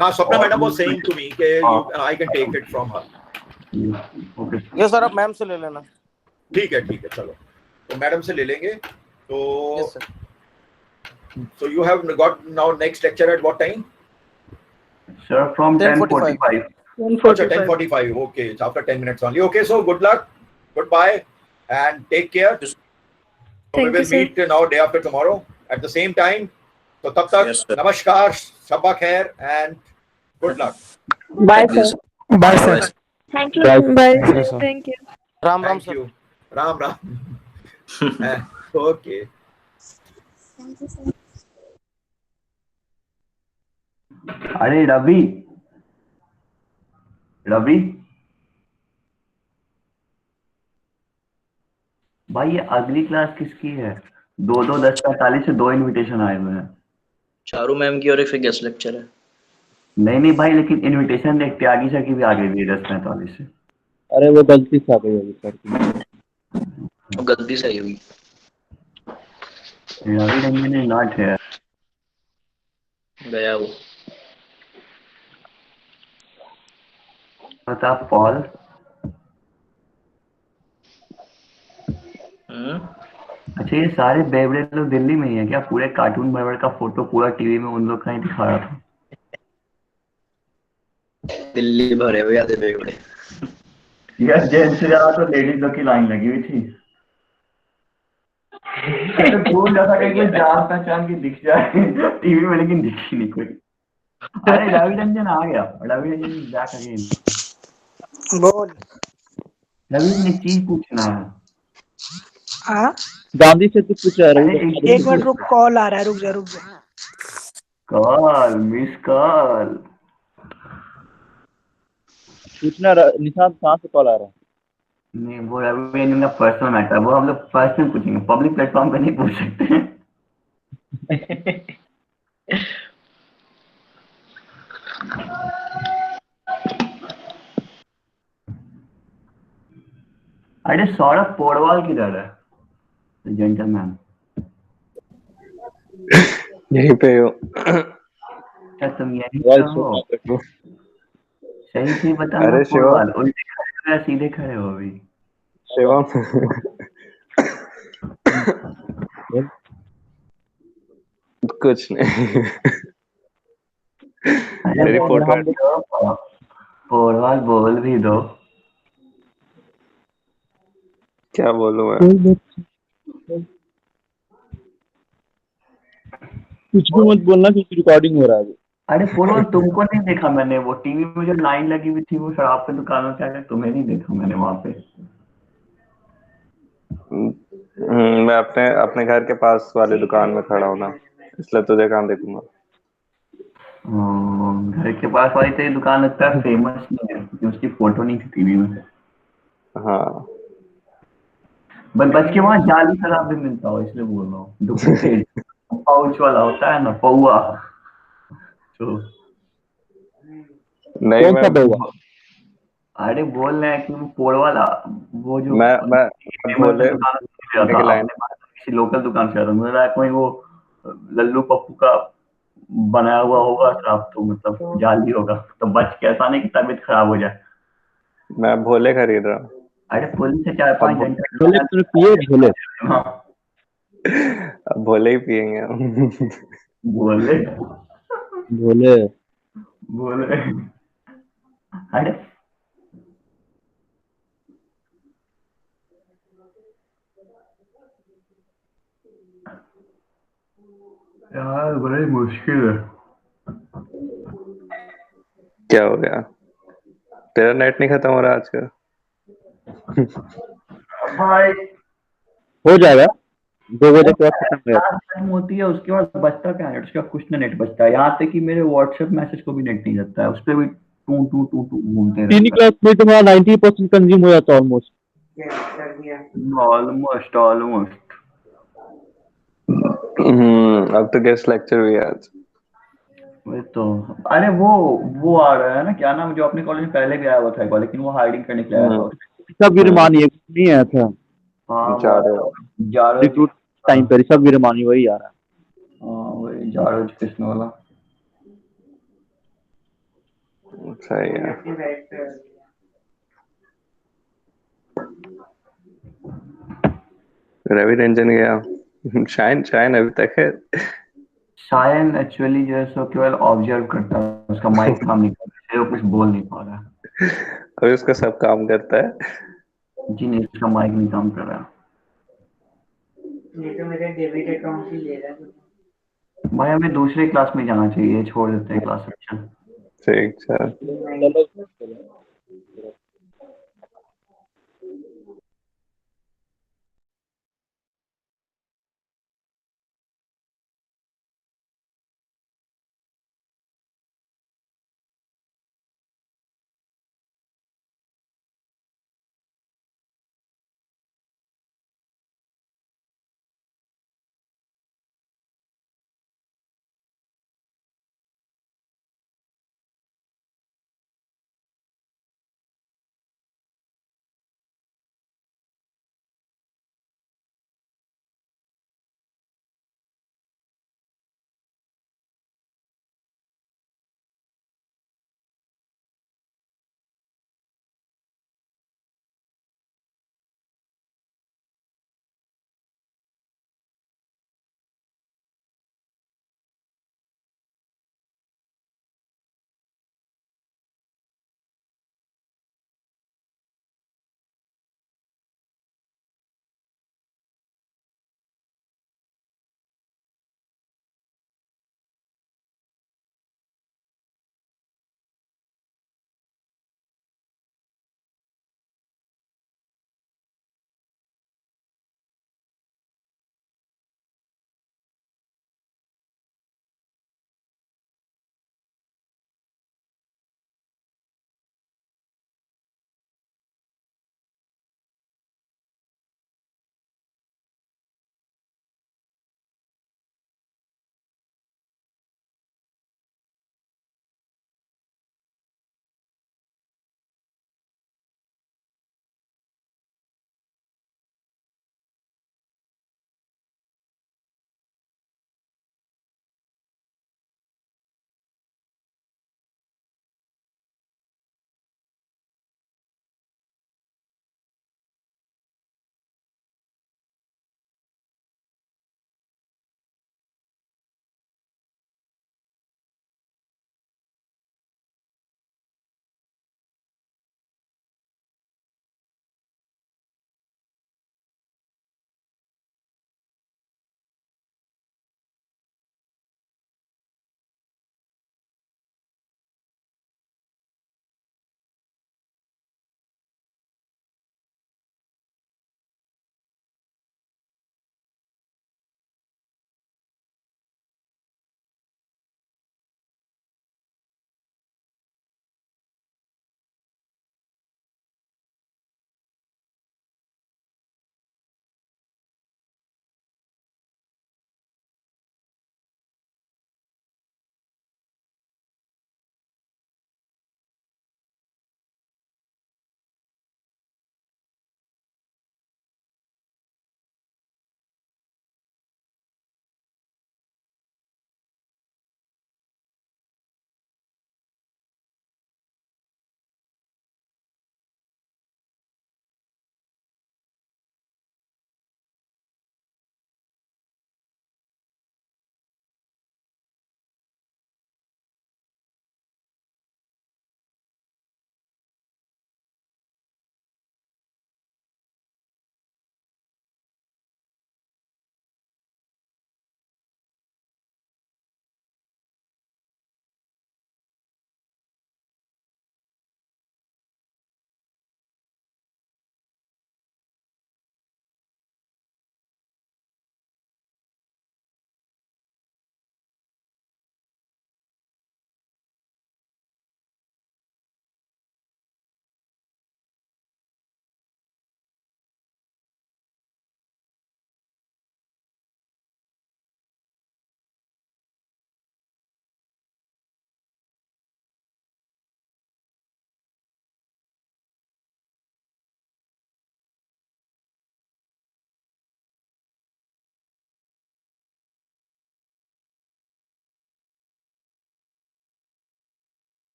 हाँ, Swapna madam was saying to me कि I can take it from her. Okay ये सर आप मैम से ले लेना। ठीक है चलो, तो मैडम से ले लेंगे। तो yes sir. so you have got now next lecture at what time? Sir from 10:45 10:45। Acha, 10:45. Okay, it's after 10 minutes only. Okay, so good luck, goodbye, and take care. So we will meet now day after tomorrow at the same time. So tab tak, namaskar, sabba khair, and good luck. Bye, sir. Bye, sir. Thank you. Bye. Okay, sir. Thank you. Ram Ram Thank sir. you. Ram Ram. Okay. Thank you, sir. अरे रवि, रवि भाई ये अगली class किसकी है? 2-2 10:45 से 2 invitation आए हुए हैं। चारू मैम की और एक फिर गेस्ट लेक्चर है। नहीं भाई, लेकिन इनविटेशन देख त्यागी सर की भी आ गई थी 10:45 से। अरे वो गलती से आ गई होगी सर की। वो गलती से आई होगी। Ravi Ranjan is not here. गया वो। बता पॉल। अच्छा ये सारे बेवड़े लोग दिल्ली में ही है क्या? पूरे कार्टून बर्बर का फोटो पूरा टीवी में उन लोग का ही दिखा रहा था। दिल्ली भरे हुए आधे बेवड़े। यार जेंट्स से ज्यादा तो लेडीज लोग की लाइन लगी हुई थी। तो दूर जा सके कोई जान पहचान की दिख जाए टीवी में, लेकिन दिखी नहीं कोई। अरे रवि रंजन आ गया। Ravi Ranjan back again. बोल। रवि ने चीज पूछना है। हाँ गांधी से तो कुछ आ रही है। एक मिनट रुक, कॉल आ रहा है, रुक जा। Call miss call. पूछना निशांत कहाँ से कॉल आ रहा है? नहीं वो रवि रंजन का पर्सनल मैटर, वो हम लोग पर्सनल पूछेंगे, पब्लिक प्लेटफॉर्म पे नहीं पूछ सकते। अरे सौरभ पोडवाल किधर है? जेंटलमैन यहीं पे हो। क्या तुम यही वॉइस हो? सुना। सही से बताना। अरे पोडवाल उल्टे खड़े हो या सीधे खड़े हो अभी? शिवम कुछ नहीं। मेरी फोटो पोडवाल बोल भी दो। क्या बोलूं मैं? कुछ भी मत बोलना क्योंकि रिकॉर्डिंग हो रहा है। अरे पोडवाल तुमको नहीं देखा मैंने, वो टीवी में जो लाइन लगी हुई थी वो शराब की दुकानों से आकर, तुम्हें नहीं देखा मैंने वहां पे। मैं अपने अपने घर के पास वाली दुकान में खड़ा हूँ ना, इसलिए तुझे कहाँ देखूंगा। घर के पास वाली तेरी दुकान लगता है फेमस नहीं है क्योंकि उसकी फोटो नहीं थी टीवी में। हाँ बट बच के वहाँ जाली शराब भी मिलता हो इसलिए बोल रहा हूँ, डुप्लीकेट पाउच वाला होता है ना पौआ। तो नहीं कौन सा बउआ? अरे बोल रहे हैं कि वो पोड़ वाला, वो जो मैं फेमस भोले दुकान से भोले था की लाइन। अपने पास किसी लोकल दुकान से आता, मुझे लगा कोई वो लल्लू पप्पू का बनाया हुआ होगा शराब, तो मतलब जाली होगा, तो बच के ऐसा नहीं कि तबीयत खराब हो जाए। मैं भोले खरीद रहा हूँ। अरे पुलिस से 4-5 अब भोले तुमने पिए भोले? हाँ अब भोले ही पियेंगे हम। बोले भोले बोले अरे यार बड़ी मुश्किल है। क्या हो गया? तेरा नेट नहीं खत्म हो रहा आजकल? भाई हो जाएगा, 2 बजे के बाद खत्म हो जाएगा। क्लास खत्म होती है उसके बाद बचता क्या नेट, उसका कुछ ना नेट बचता है, यहाँ तक कि मेरे व्हाट्सएप मैसेज को भी नेट नहीं जाता है, उस पर भी टू टू टू टू घूमते तीन ही रहता क्लास में तुम्हारा 90% कंज्यूम हो जाता है ऑलमोस्ट। है। ऑलमोस्ट ऑलमोस्ट अब तो गेस्ट लेक्चर भी है आज। वही तो। अरे वो आ रहा है ना, क्या नाम, जो अपने कॉलेज में पहले भी आया हुआ था एक बार, लेकिन वो हाइडिंग करने के लिए आया था। सब वीरमानी है, नहीं आया था हाँ वो आया चारों। था, जारो जी। रिक्रूट टाइम पर, सब वीरमानी वही आ रहा है। हाँ वही जारो जी कृष्ण वाला। सही है। रवि रंजन गया। शायन शायन अभी तक है। शायन एक्चुअली जो है सो केवल ऑब्जर्व करता है, उसका माइक काम नहीं करता, इसलिए वो कुछ बोल नहीं पा रहा है। अभी उसका सब काम करता है। जी नहीं, उसका माइक नहीं काम कर रहा। ये तो मेरे डेबिट अकाउंट ही ले रहा है। भाई हमें दूसरे क्लास में जाना चाहिए, छोड़ देते हैं क्लास सेक्शन। ठीक है। चलो